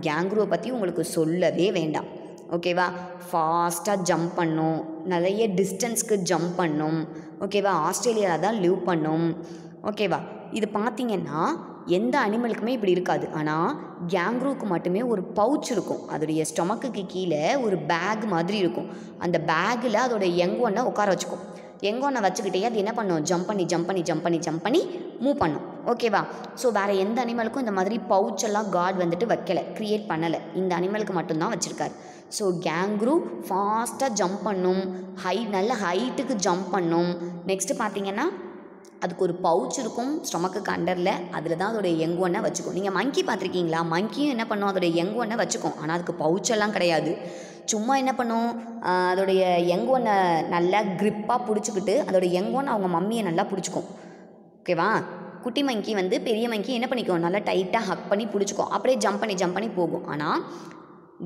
கேங்க்ரூவை பற்றி உங்களுக்கு சொல்லவே வேண்டாம். ஓகேவா? ஃபாஸ்ட்டாக ஜம்ப் பண்ணும், நிறைய டிஸ்டன்ஸ்க்கு ஜம்ப் பண்ணும். ஓகேவா? ஆஸ்திரேலியாவில் தான் லிவ் பண்ணும். ஓகேவா? இது பார்த்திங்கன்னா எந்த அனிமலுக்குமே இப்படி இருக்காது. ஆனால் கேங்க்ரூவுக்கு மட்டுமே ஒரு பவுச் இருக்கும். அதோடைய ஸ்டொமக்குக்கு கீழே ஒரு பேக் மாதிரி இருக்கும். அந்த பேக்கில் அதோடைய யங் ஒன்னை உட்கார வச்சுக்கும். யங் ஒன்னை வச்சுக்கிட்டே அது என்ன பண்ணும்? ஜம்ப் பண்ணி மூவ் பண்ணும். ஓகேவா? ஸோ வேறு எந்த அனிமலுக்கும் இந்த மாதிரி பவுச்செல்லாம் காட் வந்துட்டு வைக்கலை, க்ரியேட் பண்ணலை. இந்த அனிமலுக்கு மட்டும்தான் வச்சுருக்காரு. ஸோ கேங்க்ரூ ஃபாஸ்ட்டாக ஜம்ப் பண்ணும், நல்ல ஹைட்டுக்கு ஜம்ப் பண்ணும். நெக்ஸ்ட்டு பார்த்திங்கன்னா அதுக்கு ஒரு பவுச் இருக்கும் ஸ்டொமக்குக்கு அண்டரில், அதில் தான் அதோடைய யங் ஒன்னை வச்சுக்கும். நீங்கள் மங்கி பார்த்துருக்கீங்களா? மங்கியும் என்ன பண்ணும்? அதோடைய யங் ஒன்னை வச்சுக்கும். ஆனால் அதுக்கு பவுச்செல்லாம் கிடையாது. சும்மா என்ன பண்ணும்? அதோடைய யங் ஒன்னை நல்லா க்ரிப்பாக பிடிச்சிக்கிட்டு அதோடைய யங் ஒன் அவங்க மம்மியை நல்லா பிடிச்சிக்கும். ஓகேவா? குட்டி மங்கி பெரிய மங்கி என்ன பண்ணிக்கும்? நல்லா டைட்டாக ஹக் பண்ணி பிடிச்சிக்கும். அப்படியே ஜம்ப் பண்ணி போகும். ஆனால்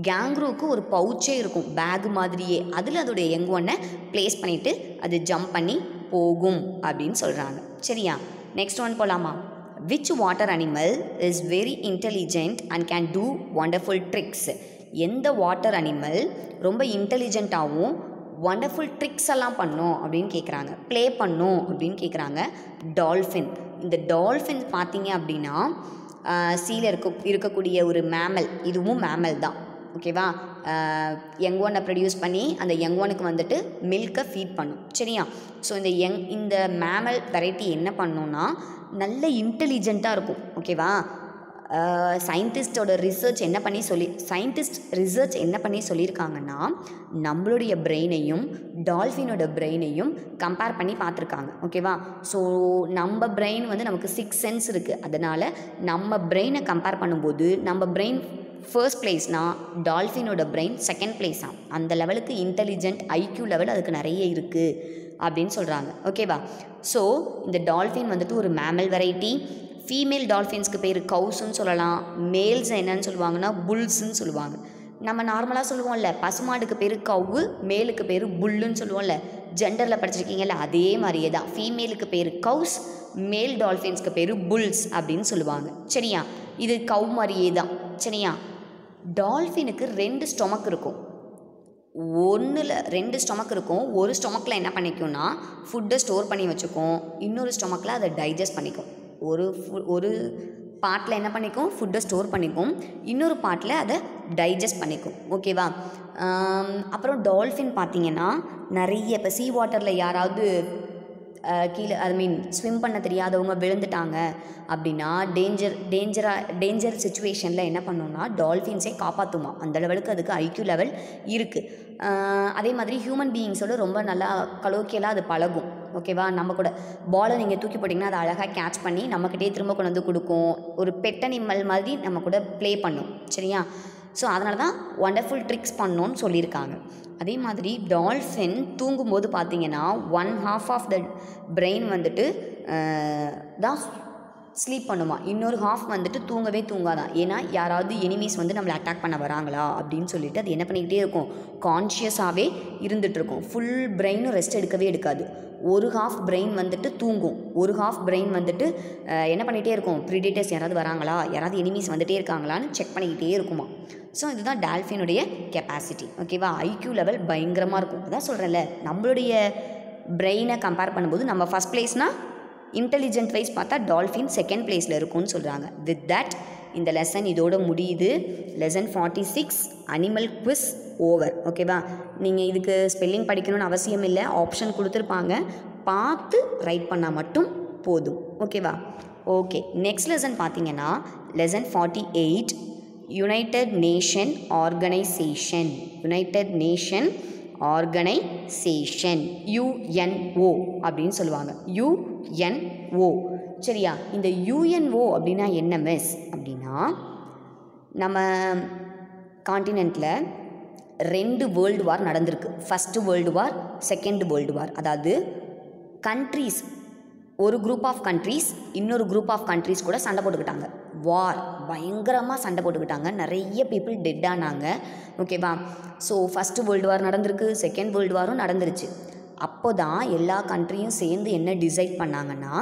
கேங்க்ரூவுக்கு ஒரு பவுச்சே இருக்கும், பேக் மாதிரியே. அதில் அதோடைய யங் ஒன்னை ப்ளேஸ் பண்ணிவிட்டு அது ஜம்ப் பண்ணி போகும் அப்படின்னு சொல்கிறாங்க. சரியா? நெக்ஸ்ட் ஒன் போகலாமா? Which water animal is very intelligent and can do wonderful tricks? எந்த வாட்டர் அனிமல் ரொம்ப இன்டெலிஜென்ட்டாகவும் வண்டர்ஃபுல் ட்ரிக்ஸ் எல்லாம் பண்ணும் அப்படின்னு கேட்குறாங்க, ப்ளே பண்ணும் அப்படின்னு கேட்குறாங்க? டால்ஃபின். இந்த டால்ஃபின் பார்த்தீங்க அப்படின்னா சீல இருக்கக்கூடிய ஒரு மேமல். இதுவும் மேமல் தான். ஓகேவா? யங் ஒன்னை ப்ரொடியூஸ் பண்ணி அந்த யங் ஒனுக்கு வந்துட்டு மில்கை ஃபீட் பண்ணும். சரியா? ஸோ இந்த மேமல் வெரைட்டி என்ன பண்ணுன்னா நல்ல இன்டெலிஜென்ட்டாக இருக்கும். ஓகேவா? சயின்டிஸ்ட் ரிசர்ச் என்ன பண்ணி சொல்லியிருக்காங்கன்னா, நம்மளுடைய பிரெயினையும் டால்ஃபினோட பிரெயினையும் கம்பேர் பண்ணி பார்த்துருக்காங்க. ஓகேவா? ஸோ நம்ம பிரெயின் நமக்கு 6 சென்ஸ் இருக்குது. அதனால் நம்ம பிரெயினை கம்பேர் பண்ணும்போது நம்ம பிரெயின் ஃபர்ஸ்ட் பிளேஸ்னால் டால்ஃபினோட பிரெயின் செகண்ட் பிளேஸாக. அந்த லெவலுக்கு இன்டெலிஜென்ட் ஐக்யூ லெவல் அதுக்கு நிறைய இருக்குது அப்படின்னு சொல்கிறாங்க. ஓகேவா? ஸோ இந்த டால்ஃபின் ஒரு மேமல் வெரைட்டி. ஃபீமேல் டால்ஃபின்ஸ்க்கு பேர் கவுஸ்ன்னு சொல்லலாம். மேல்ஸ் என்னன்னு சொல்லுவாங்கன்னா புல்ஸ்ன்னு சொல்லுவாங்க. நம்ம நார்மலாக சொல்லுவோம்ல, பசுமாடுக்கு பேர் கவு, மேலுக்கு பேர் புல்லுன்னு சொல்லுவோம்ல, ஜெண்டரில் படிச்சிருக்கீங்கல்ல, அதே மாதிரியே தான். ஃபீமேலுக்கு பேர் கவுஸ், மேல் டால்ஃபின்ஸ்க்கு பேர் புல்ஸ் அப்படின்னு சொல்லுவாங்க. சரியா? இது கவு மாதிரியே தான். சரியா? டால்ஃபினுக்கு 2 ஸ்டொமக் இருக்கும். 2 ஸ்டொமக் இருக்கும். ஒரு ஸ்டொமக்கில் என்ன பண்ணிக்கும்னா ஃபுட்டை ஸ்டோர் பண்ணி வச்சுக்கும், இன்னொரு ஸ்டொமக்கில் அதை டைஜஸ்ட் பண்ணிக்கும். ஒரு பார்ட்டில் என்ன பண்ணிக்கும்? ஃபுட்டை ஸ்டோர் பண்ணிக்கும், இன்னொரு பார்ட்டில் அதை டைஜஸ்ட் பண்ணிக்கும். ஓகேவா? அப்புறம் டால்ஃபின் பார்த்திங்கன்னா நிறைய இப்போ சீ வாட்டரில் யாராவது கீழே ஸ்விம் பண்ண தெரியாதவங்க விழுந்துட்டாங்க அப்படின்னா டேஞ்சர் சுச்சுவேஷனில் என்ன பண்ணோம்னா டால்ஃபின்ஸே காப்பாற்றுமா. அந்த லெவலுக்கு அதுக்கு ஐக்யூ லெவல் இருக்குது. அதே மாதிரி ஹியூமன் பீயிங்ஸோட ரொம்ப நல்லா கலோக்கியலாக அது பழகும். ஓகேவா? நம்ம கூட பாலை நீங்கள் தூக்கி போட்டிங்கன்னா அதை அழகாக கேட்ச் பண்ணி நம்மக்கிட்டே திரும்ப கொண்டு வந்து கொடுக்கும். ஒரு பெட் அனிமல் மாதிரி நம்ம கூட ப்ளே பண்ணும். சரியா? ஸோ அதனால தான் ஒண்டர்ஃபுல் ட்ரிக்ஸ் பண்ணோன்னு சொல்லியிருக்காங்க. அதே மாதிரி டால்ஃபின் தூங்கும்போது பார்த்தீங்கன்னா 1/2 ஆஃப் த பிரெயின் வந்துட்டு தான் ஸ்லீப் பண்ணுமா, இன்னொரு ஹாஃப் வந்துட்டு தூங்கவே தூங்காதான். ஏன்னா யாராவது எனிமீஸ் வந்து நம்மளை அட்டாக் பண்ண வராங்களா அப்படின்னு சொல்லிட்டு அது என்ன பண்ணிக்கிட்டே இருக்கும், கான்ஷியஸாகவே இருந்துகிட்ருக்கும். ஃபுல் பிரெயினும் ரெஸ்ட் எடுக்கவே எடுக்காது. ஒரு ஹாஃப் பிரெயின் வந்துட்டு தூங்கும், ஒரு ஹாஃப் பிரெயின் வந்துட்டு என்ன பண்ணிகிட்டே இருக்கும், ப்ரிடேட்டர்ஸ் யாராவது வராங்களா, யாராவது எனிமீஸ் வந்துகிட்டே இருக்காங்களான்னு செக் பண்ணிக்கிட்டே இருக்குமா. ஸோ இதுதான் டால்ஃபினுடைய கெப்பாசிட்டி. ஓகேவா? ஐக்யூ லெவல் பயங்கரமாக இருக்கும். அதான் சொல்கிறேன்ல, நம்மளுடைய பிரெயினை கம்பேர் பண்ணும்போது நம்ம ஃபஸ்ட் பிளேஸ்னால் இன்டெலிஜென்ட் வைஸ் பார்த்தா டால்ஃபின் செகண்ட் பிளேஸில் இருக்கும்னு சொல்கிறாங்க. வித் தட் இந்த லெசன் இதோட முடியுது. Lesson 46 animal quiz over. ஓகேவா? நீங்கள் இதுக்கு ஸ்பெல்லிங் படிக்கணும்னு அவசியம் இல்லை, ஆப்ஷன் கொடுத்துருப்பாங்க, பார்த்து ரைட் பண்ணால் மட்டும் போதும். ஓகேவா? ஓகே, நெக்ஸ்ட் லெசன் பார்த்தீங்கன்னா lesson 48 United nation organisation. United nation organisation, UNO அப்படின்னு சொல்லுவாங்க. UNO. சரியா? இந்த UNO அப்படின்னா என்ன மிஸ் அப்படின்னா, நம்ம காண்டினென்ட்டில் 2 வேர்ல்டு வார் நடந்திருக்கு. First world war, second world war. அதாவது கண்ட்ரீஸ், ஒரு குரூப் ஆஃப் கண்ட்ரீஸ் இன்னொரு குரூப் ஆஃப் கண்ட்ரீஸ் கூட சண்டை போட்டுக்கிட்டாங்க. வார் பயங்கரமாக சண்டை போட்டுக்கிட்டாங்க, நிறைய பீப்புள் டெட் ஆனாங்க. ஓகேவா? ஸோ ஃபஸ்ட்டு வேர்ல்டு வார் நடந்திருக்கு, செகண்ட் வேர்ல்டு வாரும் நடந்துருச்சு. அப்போ தான் எல்லா கண்ட்ரியும் சேர்ந்து என்ன டிசைட் பண்ணாங்கன்னா,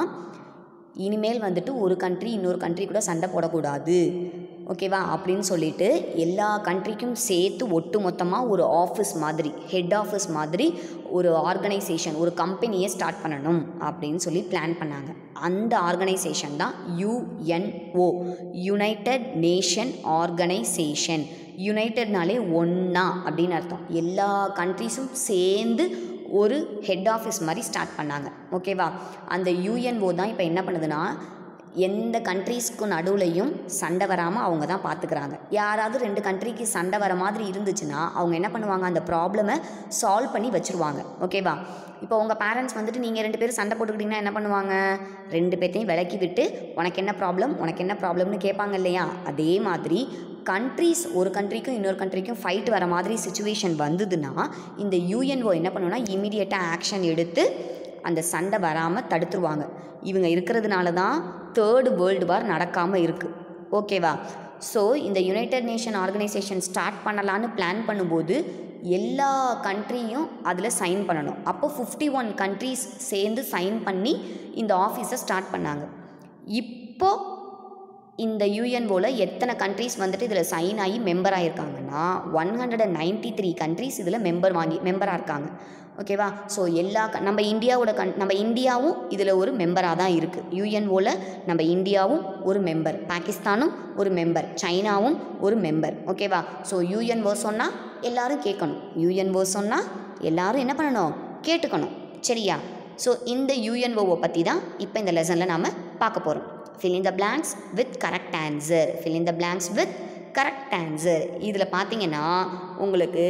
இனிமேல் வந்துட்டு ஒரு கண்ட்ரி இன்னொரு கண்ட்ரி கூட சண்டை போடக்கூடாது. ஓகேவா? அப்படின்னு சொல்லிட்டு எல்லா கண்ட்ரிக்கும் சேர்த்து ஒட்டு மொத்தமாக ஒரு ஆஃபீஸ் மாதிரி, ஹெட் ஆஃபீஸ் மாதிரி ஒரு ஆர்கனைசேஷன், ஒரு கம்பெனியை ஸ்டார்ட் பண்ணணும் அப்படின்னு சொல்லி பிளான் பண்ணாங்க. அந்த ஆர்கனைசேஷன் தான் UNO, யுனைடெட் நேஷன் ஆர்கனைசேஷன். யுனைடெட்னாலே ஒன்றா அப்படின்னு அர்த்தம். எல்லா கண்ட்ரிஸும் சேர்ந்து ஒரு ஹெட் ஆஃபீஸ் மாதிரி ஸ்டார்ட் பண்ணாங்க. ஓகேவா? அந்த UNO தான் இப்போ என்ன பண்ணுதுன்னா, எந்த கண்ட்ரீஸ்க்கு நடுவுலையும் சண்டை வராமல் அவங்க தான் பார்த்துக்கிறாங்க. யாராவது 2 கண்ட்ரிக்கு சண்டை வர மாதிரி இருந்துச்சுன்னா அவங்க என்ன பண்ணுவாங்க, அந்த ப்ராப்ளமை சால்வ் பண்ணி வச்சுருவாங்க. ஓகேவா? இப்போ உங்கள் பேரண்ட்ஸ் வந்துட்டு நீங்கள் 2 பேரும் சண்டை போட்டுக்கிட்டிங்கன்னா என்ன பண்ணுவாங்க, 2 பேர்த்தையும் விலக்கி விட்டு உனக்கு என்ன ப்ராப்ளம், உனக்கு என்ன ப்ராப்ளம்னு கேட்பாங்க இல்லையா? அதே மாதிரி கண்ட்ரீஸ், ஒரு கண்ட்ரிக்கும் இன்னொரு கண்ட்ரிக்கும் ஃபைட் வர மாதிரி சுச்சுவேஷன் வந்ததுன்னா இந்த UNO என்ன பண்ணுன்னா, இமீடியட்டாக ஆக்ஷன் எடுத்து அந்த சண்டை வராமல் தடுத்துருவாங்க. இவங்க இருக்கிறதுனால தான் 3rd வேர்ல்டு வார் நடக்காமல் இருக்குது. ஓகேவா? ஸோ இந்த யுனைடெட் நேஷன் ஆர்கனைசேஷன் ஸ்டார்ட் பண்ணலான்னு பிளான் பண்ணும்போது எல்லா கண்ட்ரியும் அதில் சைன் பண்ணணும். அப்போ 51 கண்ட்ரீஸ் சேர்ந்து சைன் பண்ணி இந்த ஆஃபீஸை ஸ்டார்ட் பண்ணாங்க. இப்போது இந்த UNOவில் எத்தனை கண்ட்ரீஸ் வந்துட்டு இதில் சைன் ஆகி மெம்பர் ஆகியிருக்காங்கன்னா 193 கண்ட்ரீஸ் இதில் மெம்பராக இருக்காங்க. ஓகேவா? ஸோ எல்லா நம்ம இந்தியாவோட நம்ம இந்தியாவும் இதில் ஒரு மெம்பராக தான் இருக்குது. UNOவில் நம்ம இந்தியாவும் ஒரு மெம்பர், பாகிஸ்தானும் ஒரு மெம்பர், சைனாவும் ஒரு மெம்பர். ஓகேவா? ஸோ UNO சொன்னால் எல்லோரும் கேட்கணும், UNO சொன்னால் எல்லோரும் என்ன பண்ணணும், கேட்டுக்கணும். சரியா? ஸோ இந்த UNOவை பற்றி தான் இப்போ இந்த லெசனில் நாம் பார்க்க போகிறோம். fill in the blanks with correct answer. fill in the blanks with correct answer. இதில் பார்த்தீங்கன்னா உங்களுக்கு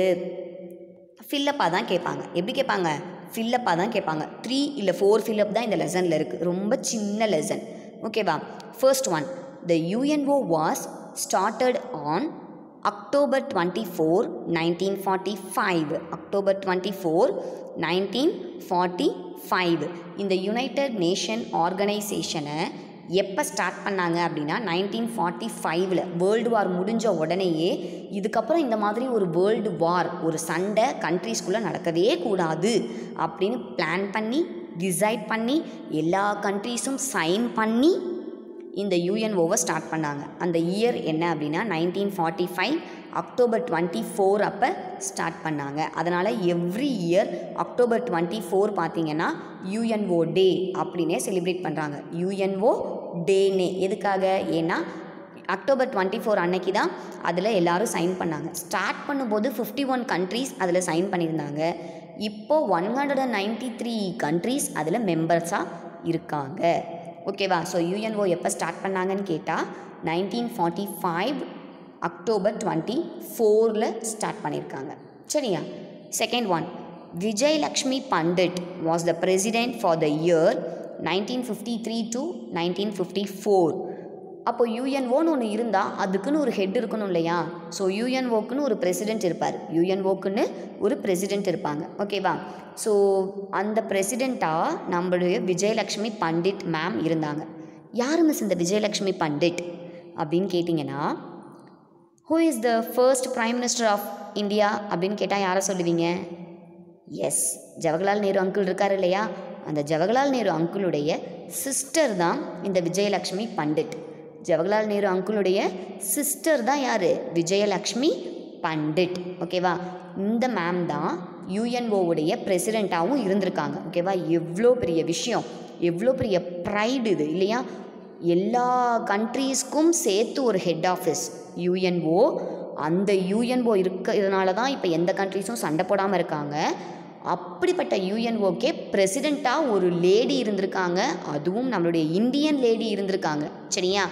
ஃபில்லப்பாக தான் கேட்பாங்க. எப்படி கேட்பாங்க? ஃபில்லப்பாக தான் கேட்பாங்க. 3 இல்லை 4 ஃபில்லப் தான் இந்த லெசனில் இருக்குது. ரொம்ப சின்ன லெசன். ஓகேவா? First one, the UNO was started on October 24, 1945. October 24, 1945. இந்த யுனைடெட் நேஷன் ஆர்கனைசேஷனை எப்போ ஸ்டார்ட் பண்ணாங்க அப்படின்னா 1945 வேர்ல்டு வார் முடிஞ்ச உடனேயே. இதுக்கப்புறம் இந்த மாதிரி ஒரு வேர்ல்டு வார், ஒரு சண்டை கண்ட்ரீஸ்குள்ளே நடக்கவே கூடாது அப்படின்னு பிளான் பண்ணி டிசைட் பண்ணி எல்லா கண்ட்ரீஸும் சைன் பண்ணி இந்த UNOவை ஸ்டார்ட் பண்ணாங்க. அந்த இயர் என்ன அப்படின்னா 1945 அக்டோபர் 24 அப்போ ஸ்டார்ட் பண்ணாங்க. அதனால் எவ்ரி இயர் அக்டோபர் 24 பார்த்திங்கன்னா UNO டே அப்படின்னே செலிப்ரேட் பண்ணுறாங்க. UNO டேனே எதுக்காக? ஏன்னா அக்டோபர் 24 அன்னைக்கு தான் அதில் எல்லோரும் சைன் பண்ணாங்க. ஸ்டார்ட் பண்ணும்போது 51 கண்ட்ரீஸ் அதில் சைன் பண்ணியிருந்தாங்க. இப்போது 193 கண்ட்ரீஸ் அதில் மெம்பர்ஸாக இருக்காங்க. ஓகேவா? ஸோ UNO எப்போ ஸ்டார்ட் பண்ணாங்கன்னு கேட்டால் 1945 அக்டோபர் 24 ஸ்டார்ட் பண்ணியிருக்காங்க. சரியா? Second one, Vijayalakshmi Pandit was the president for the year 1953 to 1954. அப்போ யுஎன்ஓன்னு ஒன்று இருந்தால் அதுக்குன்னு ஒரு ஹெட் இருக்கணும் இல்லையா? ஸோ யுஎன்ஓக்குன்னு ஒரு பிரசிடெண்ட் இருப்பார், யுஎன்ஓக்குன்னு ஒரு பிரசிடெண்ட் இருப்பாங்க. ஓகேவா? ஸோ அந்த பிரசிடெண்ட்டாக நம்மளுடைய விஜயலக்ஷ்மி பண்டிட் மேம் இருந்தாங்க. யார் மிஸ் இந்த விஜயலக்ஷ்மி பண்டிட் அப்படின்னு கேட்டிங்கன்னா, who is the first prime minister of India அப்படின்னு கேட்டால் யாரை சொல்லுவீங்க? எஸ், ஜவஹர்லால் நேரு அங்கிள் இருக்கார் இல்லையா? அந்த ஜவஹர்லால் நேரு அங்கிளுடைய சிஸ்டர் தான் இந்த விஜயலக்ஷ்மி பண்டிட். ஜவஹர்லால் நேரு அங்கிளுடைய சிஸ்டர் தான் யார்? விஜயலக்ஷ்மி பண்டிட். ஓகேவா? இந்த மேம் தான் யுஎன்ஓவுடைய பிரசிடெண்ட்டாகவும் இருந்திருக்காங்க. ஓகேவா? எவ்வளோ பெரிய விஷயம், எவ்வளோ பெரிய ப்ரைடு இது இல்லையா? எல்லா கண்ட்ரீஸ்க்கும் சேர்த்து ஒரு ஹெட் ஆஃபீஸ் யுஎன்ஓ. அந்த யுஎன்ஓ இருக்கிறதுனால தான் இப்போ எந்த கண்ட்ரீஸும் சண்டை போடாமல் இருக்காங்க. அப்படிப்பட்ட யுஎன்ஓக்கே பிரசிடெண்ட்டாக ஒரு லேடி இருந்திருக்காங்க, அதுவும் நம்மளுடைய இந்தியன் லேடி இருந்திருக்காங்க. சரியா?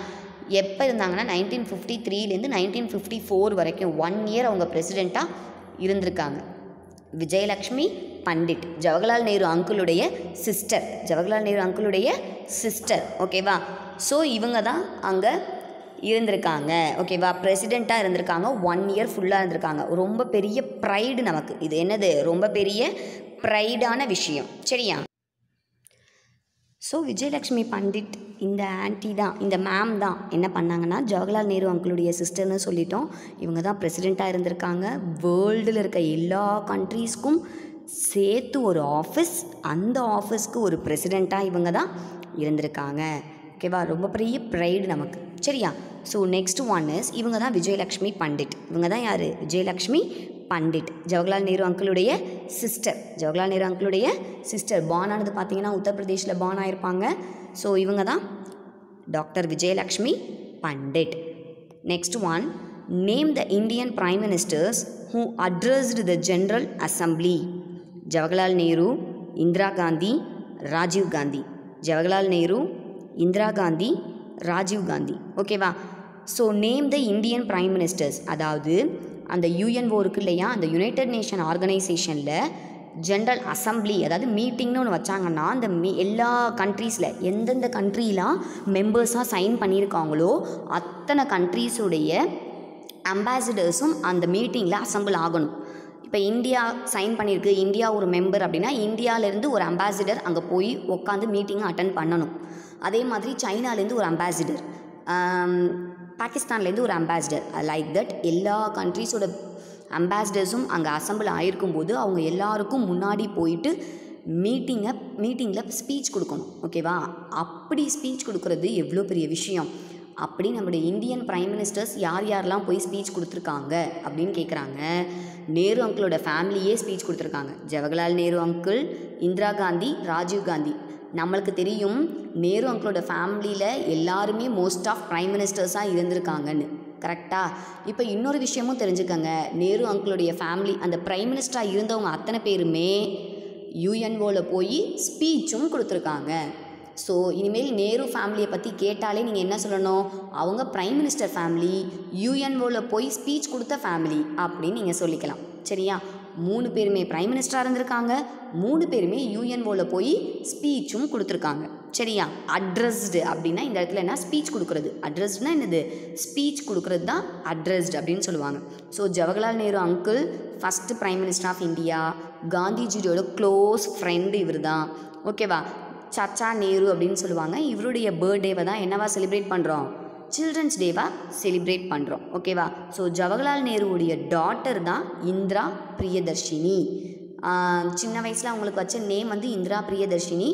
எப்போ இருந்தாங்கன்னா 1953லேருந்து 1954 வரைக்கும் 1 இயர் அவங்க பிரசிடெண்ட்டாக இருந்திருக்காங்க. விஜயலக்ஷ்மி பண்டிட் ஜவஹர்லால் நேரு அங்கிளுடைய சிஸ்டர், ஜவஹர்லால் நேரு அங்கிளுடைய சிஸ்டர். ஓகேவா? ஸோ இவங்க தான் அங்கே இருந்திருக்காங்க. ஓகேவா? பிரசிடெண்ட்டாக இருந்திருக்காங்க, 1 இயர் ஃபுல்லாக இருந்திருக்காங்க. ரொம்ப பெரிய ப்ரைடு நமக்கு இது. என்னது? ரொம்ப பெரிய ப்ரைடான விஷயம். சரியா? ஸோ விஜயலக்ஷ்மி பண்டிட் இந்த ஆன்டி தான், இந்த மேம் தான் என்ன பண்ணாங்கன்னா, ஜவஹர்லால் நேரு அங்கிளுடைய சிஸ்டர்னு சொல்லிட்டோம். இவங்க தான் பிரசிடெண்ட்டாக இருந்திருக்காங்க. வேர்ல்டில் இருக்க எல்லா கண்ட்ரீஸ்க்கும் சேர்த்து ஒரு ஆஃபீஸ், அந்த ஆஃபீஸ்க்கு ஒரு பிரசிடெண்ட்டாக இவங்க தான் இருந்திருக்காங்க. ஓகேவா? ரொம்ப பெரிய ப்ரைடு நமக்கு. சரியா? ஸோ நெக்ஸ்ட் ஒன் இஸ், இவங்க தான் விஜயலக்ஷ்மி பண்டிட். இவங்க தான் யார்? விஜயலக்ஷ்மி பண்டிட், ஜவஹர்லால் நேரு அங்கிளுடைய சிஸ்டர். ஜவஹர்லால் நேரு அங்கிளுடைய சிஸ்டர். பார்ன் ஆனது பார்த்தீங்கன்னா உத்தரப்பிரதேஷில் பார்ன் ஆயிருப்பாங்க. ஸோ இவங்க தான் doctor Vijayalakshmi Pandit. Next one, name the Indian prime ministers who addressed the general assembly. Jawaharlal Nehru, Indira Gandhi, Rajiv Gandhi. Jawaharlal Nehru, Indira Gandhi, Rajiv Gandhi. ஓகேவா? So name the Indian prime ministers, அதாவது அந்த யுஎன்ஓ இருக்கு இல்லையா, அந்த யுனைடெட் நேஷன் ஆர்கனைசேஷனில் ஜென்ரல் அசம்பிளி, அதாவது மீட்டிங்னு ஒன்று வச்சாங்கன்னா, அந்த எல்லா கண்ட்ரீஸில் எந்தெந்த கண்ட்ரிலாம் மெம்பர்ஸாக சைன் பண்ணியிருக்காங்களோ அத்தனை கண்ட்ரீஸுடைய அம்பாசிடர்ஸும் அந்த மீட்டிங்கில் அசம்பிள் ஆகணும். இப்போ இந்தியா சைன் பண்ணியிருக்கு, இந்தியா ஒரு மெம்பர் அப்படின்னா இந்தியாவிலேருந்து ஒரு அம்பாசிடர் அங்கே போய் உட்காந்து மீட்டிங்கை அட்டன் பண்ணணும். அதே மாதிரி சைனாலேருந்து ஒரு அம்பாசிடர், பாகிஸ்தான்லேருந்து ஒரு அம்பாசிடர், லைக் தட் எல்லா கண்ட்ரீஸோட அம்பாசிடர்ஸும் அங்கே அசம்பிள் ஆகிருக்கும்போது அவங்க எல்லாருக்கும் முன்னாடி போயிட்டு மீட்டிங்கில் ஸ்பீச் கொடுக்கணும். ஓகேவா? அப்படி ஸ்பீச் கொடுக்குறது எவ்வளோ பெரிய விஷயம். அப்படி நம்முடைய இந்தியன் பிரைம் மினிஸ்டர்ஸ் யார் யாரெல்லாம் போய் ஸ்பீச் கொடுத்துருக்காங்க அப்படின்னு கேட்குறாங்க. நேரு அங்கிளோட ஃபேமிலியே ஸ்பீச் கொடுத்துருக்காங்க. ஜவஹர்லால் நேரு அங்கிள், இந்திரா காந்தி, ராஜீவ் காந்தி. நம்மளுக்கு தெரியும் நேரு அங்கிளோட ஃபேமிலியில் எல்லாருமே மோஸ்ட் ஆஃப் பிரைம் மினிஸ்டர்ஸாக இருந்திருக்காங்கன்னு. கரெக்டாக? இப்போ இன்னொரு விஷயமும் தெரிஞ்சுக்கங்க. நேரு அங்கிளுடைய ஃபேமிலி அந்த பிரைம் மினிஸ்டராக இருந்தவங்க அத்தனை பேருமே யுஎன்ஓவில் போய் ஸ்பீச்சும் கொடுத்துருக்காங்க. ஸோ இனிமேல் நேரு ஃபேமிலியை பற்றி கேட்டாலே நீங்கள் என்ன சொல்லணும்? அவங்க பிரைம் மினிஸ்டர் ஃபேமிலி, யுஎன்ஓவில் போய் ஸ்பீச் கொடுத்த ஃபேமிலி அப்படின்னு நீங்கள் சொல்லிக்கலாம். சரியா? 3 பேருமே பிரைம் மினிஸ்டராக இருந்திருக்காங்க, 3 பேருமே யுஎன்ஓவில் போய் ஸ்பீச்சும் கொடுத்துருக்காங்க. சரியா? அட்ரஸ்டு அப்படின்னா இந்த இடத்துல என்ன? ஸ்பீச் கொடுக்குறது. அட்ரஸ்டுனா என்னது? ஸ்பீச் கொடுக்குறது தான் அட்ரஸ்டு அப்படின்னு சொல்லுவாங்க. So Jawaharlal Nehru uncle first prime minister of India, காந்திஜியோட க்ளோஸ் ஃப்ரெண்டு இவர் தான். ஓகேவா? சச்சா நேரு அப்படின்னு சொல்லுவாங்க. இவருடைய பர்த்டேவை தான் என்னவா செலிப்ரேட் பண்ணுறோம்? சில்ட்ரன்ஸ் டேவாக செலிப்ரேட் பண்ணுறோம். ஓகேவா? ஸோ ஜவஹர்லால் நேருவுடைய டாட்டர் தான் இந்திரா பிரியதர்ஷினி. சின்ன வயசில் அவங்களுக்கு வச்ச நேம் வந்து இந்திரா பிரியதர்ஷினி.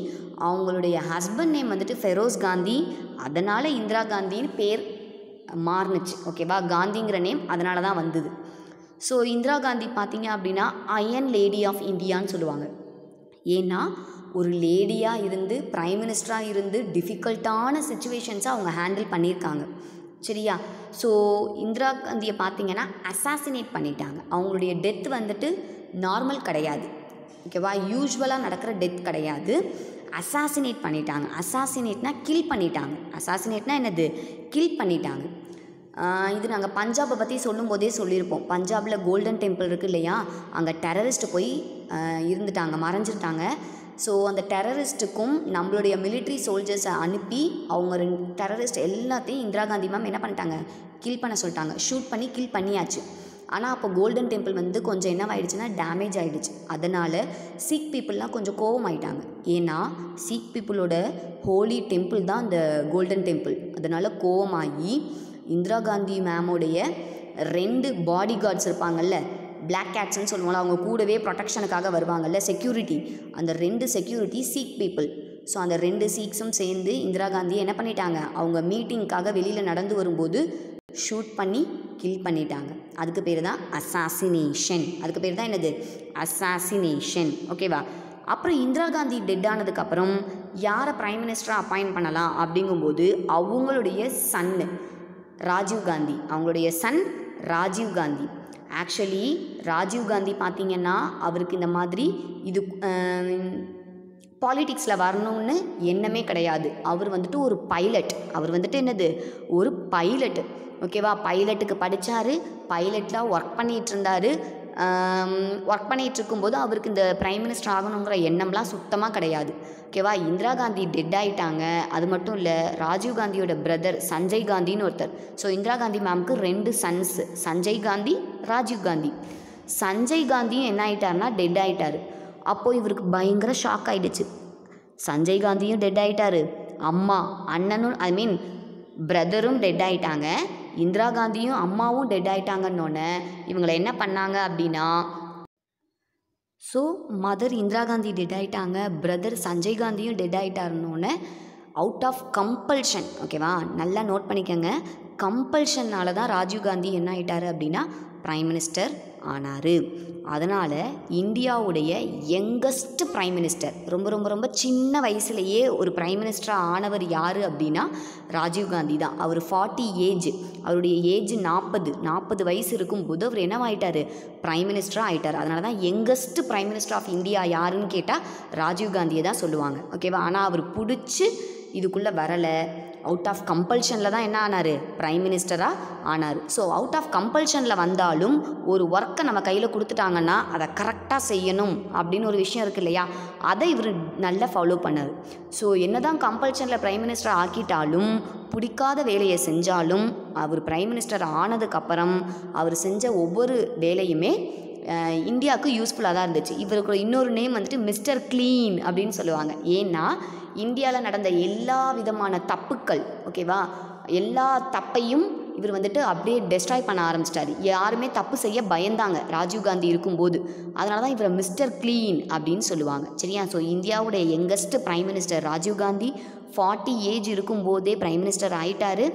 அவங்களுடைய ஹஸ்பண்ட் நேம் வந்துட்டு ஃபெரோஸ் காந்தி. அதனால் இந்திரா காந்தின்னு பேர் மாறுனுச்சு. ஓகேவா? காந்திங்கிற நேம் அதனால தான் வந்தது. ஸோ இந்திரா காந்தி பார்த்தீங்க அப்படின்னா அயன் லேடி ஆஃப் இந்தியான்னு சொல்லுவாங்க. ஏன்னா ஒரு லேடியாக இருந்து பிரைம் மினிஸ்டராக இருந்து டிஃபிகல்ட்டான சுச்சுவேஷன்ஸை அவங்க ஹேண்டில் பண்ணியிருக்காங்க. சரியா? ஸோ இந்திரா காந்தியை பார்த்தீங்கன்னா அசாசினேட் பண்ணிட்டாங்க. அவங்களுடைய டெத் வந்துட்டு நார்மல் கிடையாது. ஓகேவா? யூஸ்வலாக நடக்கிற டெத் கிடையாது. அசாசினேட் பண்ணிட்டாங்க. அசாசினேட்னா கில் பண்ணிட்டாங்க. அசாசினேட்னா என்னது? கில் பண்ணிட்டாங்க. இது நாங்கள் பஞ்சாபை பற்றி சொல்லும்போதே சொல்லியிருப்போம். பஞ்சாபில் கோல்டன் டெம்பிள் இருக்குது இல்லையா, அங்கே டெரரிஸ்ட்டு போய் இருந்துட்டாங்க, மறைஞ்சிட்டாங்க. ஸோ அந்த டெரரிஸ்ட்டுக்கும் நம்மளுடைய மிலிட்ரி சோல்ஜர்ஸை அனுப்பி அவங்க 2 டெரரிஸ்ட் எல்லாத்தையும் இந்திரா காந்தி மேம் என்ன பண்ணிட்டாங்க, கில் பண்ண சொல்லிட்டாங்க. ஷூட் பண்ணி கில் பண்ணியாச்சு. ஆனால் அப்போ கோல்டன் டெம்பிள் வந்து கொஞ்சம் என்னவாயிடுச்சுன்னா டேமேஜ் ஆகிடுச்சு. அதனால் சீக் பீப்புளெலாம் கொஞ்சம் கோவம் ஆகிட்டாங்க. ஏன்னா சீக் பீப்புளோட ஹோலி டெம்பிள் தான் அந்த கோல்டன் டெம்பிள். அதனால் கோவமாகி இந்திரா காந்தி மேமோடைய 2 பாடி கார்ட்ஸ் இருப்பாங்கல்ல, பிளாக் கேட்ஸ்ன்னு சொல்லுவாங்க, அவங்க கூடவே ப்ரொடெக்ஷனுக்காக வருவாங்கல்ல, செக்யூரிட்டி, அந்த 2 செக்யூரிட்டி சீக் பீப்புள். ஸோ அந்த 2 சீக்ஸும் சேர்ந்து இந்திரா காந்தியை என்ன பண்ணிட்டாங்க, அவங்க மீட்டிங்க்காக வெளியில் நடந்து வரும்போது ஷூட் பண்ணி கில் பண்ணிட்டாங்க. அதுக்கு பேர் தான் அசாசினேஷன். அதுக்கு பேர் தான் என்னது, அசாசினேஷன். ஓகேவா. அப்புறம் இந்திரா காந்தி டெட் ஆனதுக்கப்புறம் யாரை ப்ரைம் மினிஸ்டராக அப்பாயிண்ட் பண்ணலாம் அப்படிங்கும்போது அவங்களுடைய சன்னு ராஜீவ் காந்தி, அவங்களுடைய சன் ராஜீவ் காந்தி. ஆக்சுவலி ராஜீவ் காந்தி பார்த்திங்கன்னா அவருக்கு இந்த மாதிரி இது பாலிட்டிக்ஸில் வரணும்னு எண்ணமே கிடையாது. அவர் வந்துட்டு ஒரு பைலட். அவர் வந்துட்டு என்னது, ஒரு பைலட்டு. ஓகேவா. பைலட்டுக்கு படித்தார், பைலட்டில் ஒர்க் பண்ணிகிட்டு இருந்தார். ஒர்க் பண்ணிகிட்டு இருக்கும்போது அவருக்கு இந்த ப்ரைம் மினிஸ்டர் ஆகணுங்கிற எண்ணம்லாம் சுத்தமாக கிடையாது. ஓகேவா. இந்திரா காந்தி டெட் ஆகிட்டாங்க. அது மட்டும் இல்லை, ராஜீவ் காந்தியோட பிரதர் சஞ்சய் காந்தின்னு ஒருத்தர். ஸோ இந்திரா காந்தி மேம்க்கு 2 சன்ஸு, சஞ்சய் காந்தி, ராஜீவ் காந்தி. சஞ்சய் காந்தியும் என்ன ஆகிட்டார்னா டெட் ஆகிட்டார். அப்போது இவருக்கு பயங்கர ஷாக் ஆகிடுச்சு. சஞ்சய் காந்தியும் டெட் ஆகிட்டார், அம்மா அண்ணனும் ஐ மீன் பிரதரும் டெட் ஆகிட்டாங்க, இந்திரா காந்தியும் அம்மாவும் டெட் ஆகிட்டாங்கன்னொன்னே இவங்களை என்ன பண்ணாங்க அப்படின்னா, so mother Indira Gandhi dead ஆகிட்டாங்க, பிரதர் சஞ்சய் காந்தியும் டெட் ஆகிட்டாருன்னொன்னே அவுட் ஆஃப் கம்பல்ஷன், ஓகேவா, நல்லா நோட் பண்ணிக்கோங்க, கம்பல்ஷன்னால தான் ராஜீவ் காந்தி என்ன ஆகிட்டார் அப்படின்னா ப்ரைம் மினிஸ்டர் ஆனார். அதனால் இந்தியாவுடைய யங்கஸ்ட் ப்ரைம் மினிஸ்டர், ரொம்ப ரொம்ப ரொம்ப சின்ன வயசுலேயே ஒரு ப்ரைம் மினிஸ்டராக ஆனவர் யார் அப்படின்னா ராஜீவ் காந்தி தான். அவர் 40 ஏஜ், அவருடைய ஏஜ் 40 வயசு இருக்கும்போது அவர் என்னவாயிட்டார், ப்ரைம் மினிஸ்டராக ஆகிட்டார். அதனால தான் youngest prime minister of India யாருன்னு கேட்டால் ராஜீவ் காந்தியை தான் சொல்லுவாங்க. ஓகேவா. ஆனால் அவர் பிடிச்சி இதுக்குள்ளே வரலை, அவுட் ஆஃப் கம்பல்ஷனில் தான் என்ன ஆனார், ப்ரைம் மினிஸ்டராக ஆனார். ஸோ அவுட் ஆஃப் கம்பல்ஷனில் வந்தாலும் ஒரு ஒர்க்கை நம்ம கையில் கொடுத்துட்டாங்கன்னா அதை கரெக்டாக செய்யணும் அப்படின்னு ஒரு விஷயம் இருக்குது இல்லையா, அதை இவர் நல்லா ஃபாலோ பண்ணார். ஸோ என்ன தான் கம்பல்ஷனில் ப்ரைம் மினிஸ்டர் ஆக்கிட்டாலும் பிடிக்காத வேலையை செஞ்சாலும் அவர் ப்ரைம் மினிஸ்டர் ஆனதுக்கப்புறம் அவர் செஞ்ச ஒவ்வொரு வேலையுமே இந்தியாவுக்கு யூஸ்ஃபுல்லாக தான் இருந்துச்சு. இவருக்கு இன்னொரு நேம் வந்துட்டு மிஸ்டர் க்ளீன் அப்படின்னு சொல்லுவாங்க. ஏன்னா இந்தியாவில் நடந்த எல்லா விதமான தப்புக்கள், ஓகேவா, எல்லா தப்பையும் இவர் வந்துட்டு அப்படியே டெஸ்ட்ராய் பண்ண ஆரம்பிச்சிட்டாரு. யாருமே தப்பு செய்ய பயந்தாங்க ராஜீவ் காந்தி இருக்கும்போது. அதனால தான் இவரை மிஸ்டர் க்ளீன் அப்படின்னு சொல்லுவாங்க. சரியா. ஸோ இந்தியாவுடைய youngest prime minister Rajiv Gandhi 40 age இருக்கும்போதே ப்ரைம் மினிஸ்டர் ஆகிட்டார்.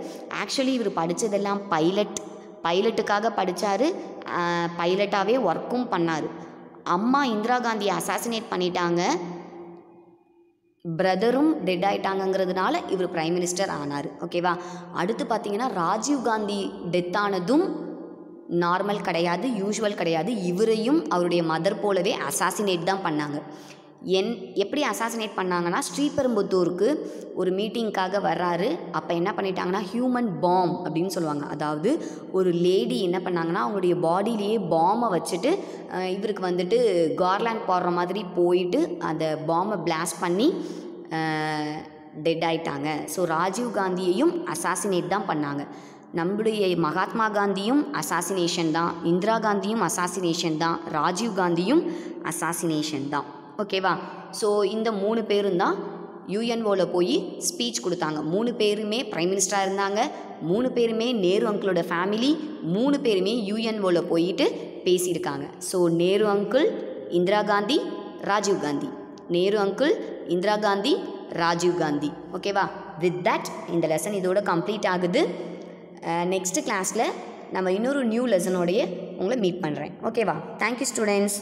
ஆக்சுவலி இவர் படித்ததெல்லாம் பைலட்டுக்காக படித்தார், பைலட்டாகவே ஒர்க்கும் பண்ணார். அம்மா இந்திரா காந்தியை அசாசினேட் பண்ணிட்டாங்க, பிரதரும் டெட் ஆகிட்டாங்கங்கிறதுனால இவர் ப்ரைம் மினிஸ்டர் ஆனார். ஓகேவா. அடுத்து பார்த்திங்கன்னா ராஜீவ் காந்தி டெத் ஆனதும் நார்மல் கிடையாது, யூஷுவல் கிடையாது. இவரையும் அவருடைய மதர் போலவே அசாசினேட் தான் பண்ணாங்க. எப்படி அசாசினேட் பண்ணாங்கன்னா, ஸ்ரீபெரும்புத்தூருக்கு ஒரு மீட்டிங்க்காக வர்றாரு. அப்போ என்ன பண்ணிட்டாங்கன்னா ஹியூமன் பாம் அப்படின்னு சொல்லுவாங்க. அதாவது ஒரு லேடி என்ன பண்ணாங்கன்னா அவங்களுடைய பாடியிலேயே பாம்பை வச்சுட்டு இவருக்கு வந்துட்டு கார்லாண்ட் போடுற மாதிரி போயிட்டு அந்த பாம்பை பிளாஸ்ட் பண்ணி டெட் ஆயிட்டாங்க. ஸோ ராஜீவ் காந்தியையும் அசாசினேட் தான் பண்ணாங்க. நம்முடைய மகாத்மா காந்தியும் அசாசினேஷன் தான், இந்திரா காந்தியும் அசாசினேஷன் தான், ராஜீவ் காந்தியும் அசாசினேஷன் தான். ஓகேவா. ஸோ இந்த 3 பேரும் தான் யூஎன்ஓவில் போய் ஸ்பீச் கொடுத்தாங்க. 3 பேருமே ப்ரைம் மினிஸ்டராக இருந்தாங்க. 3 பேருமே நேரு அங்கிளோட ஃபேமிலி. 3 பேருமே யூஎன்ஓவில் போயிட்டு பேசியிருக்காங்க. So Nehru uncle, Indira Gandhi, Rajiv Gandhi. Nehru uncle, Indira Gandhi, Rajiv Gandhi. ஓகேவா. வித் தட் இந்த லெசன் இதோட கம்ப்ளீட் ஆகுது. நெக்ஸ்ட்டு கிளாஸில் நம்ம இன்னொரு நியூ லெசனோடைய உங்களை மீட் பண்ணுறேன். ஓகேவா. Thank you students.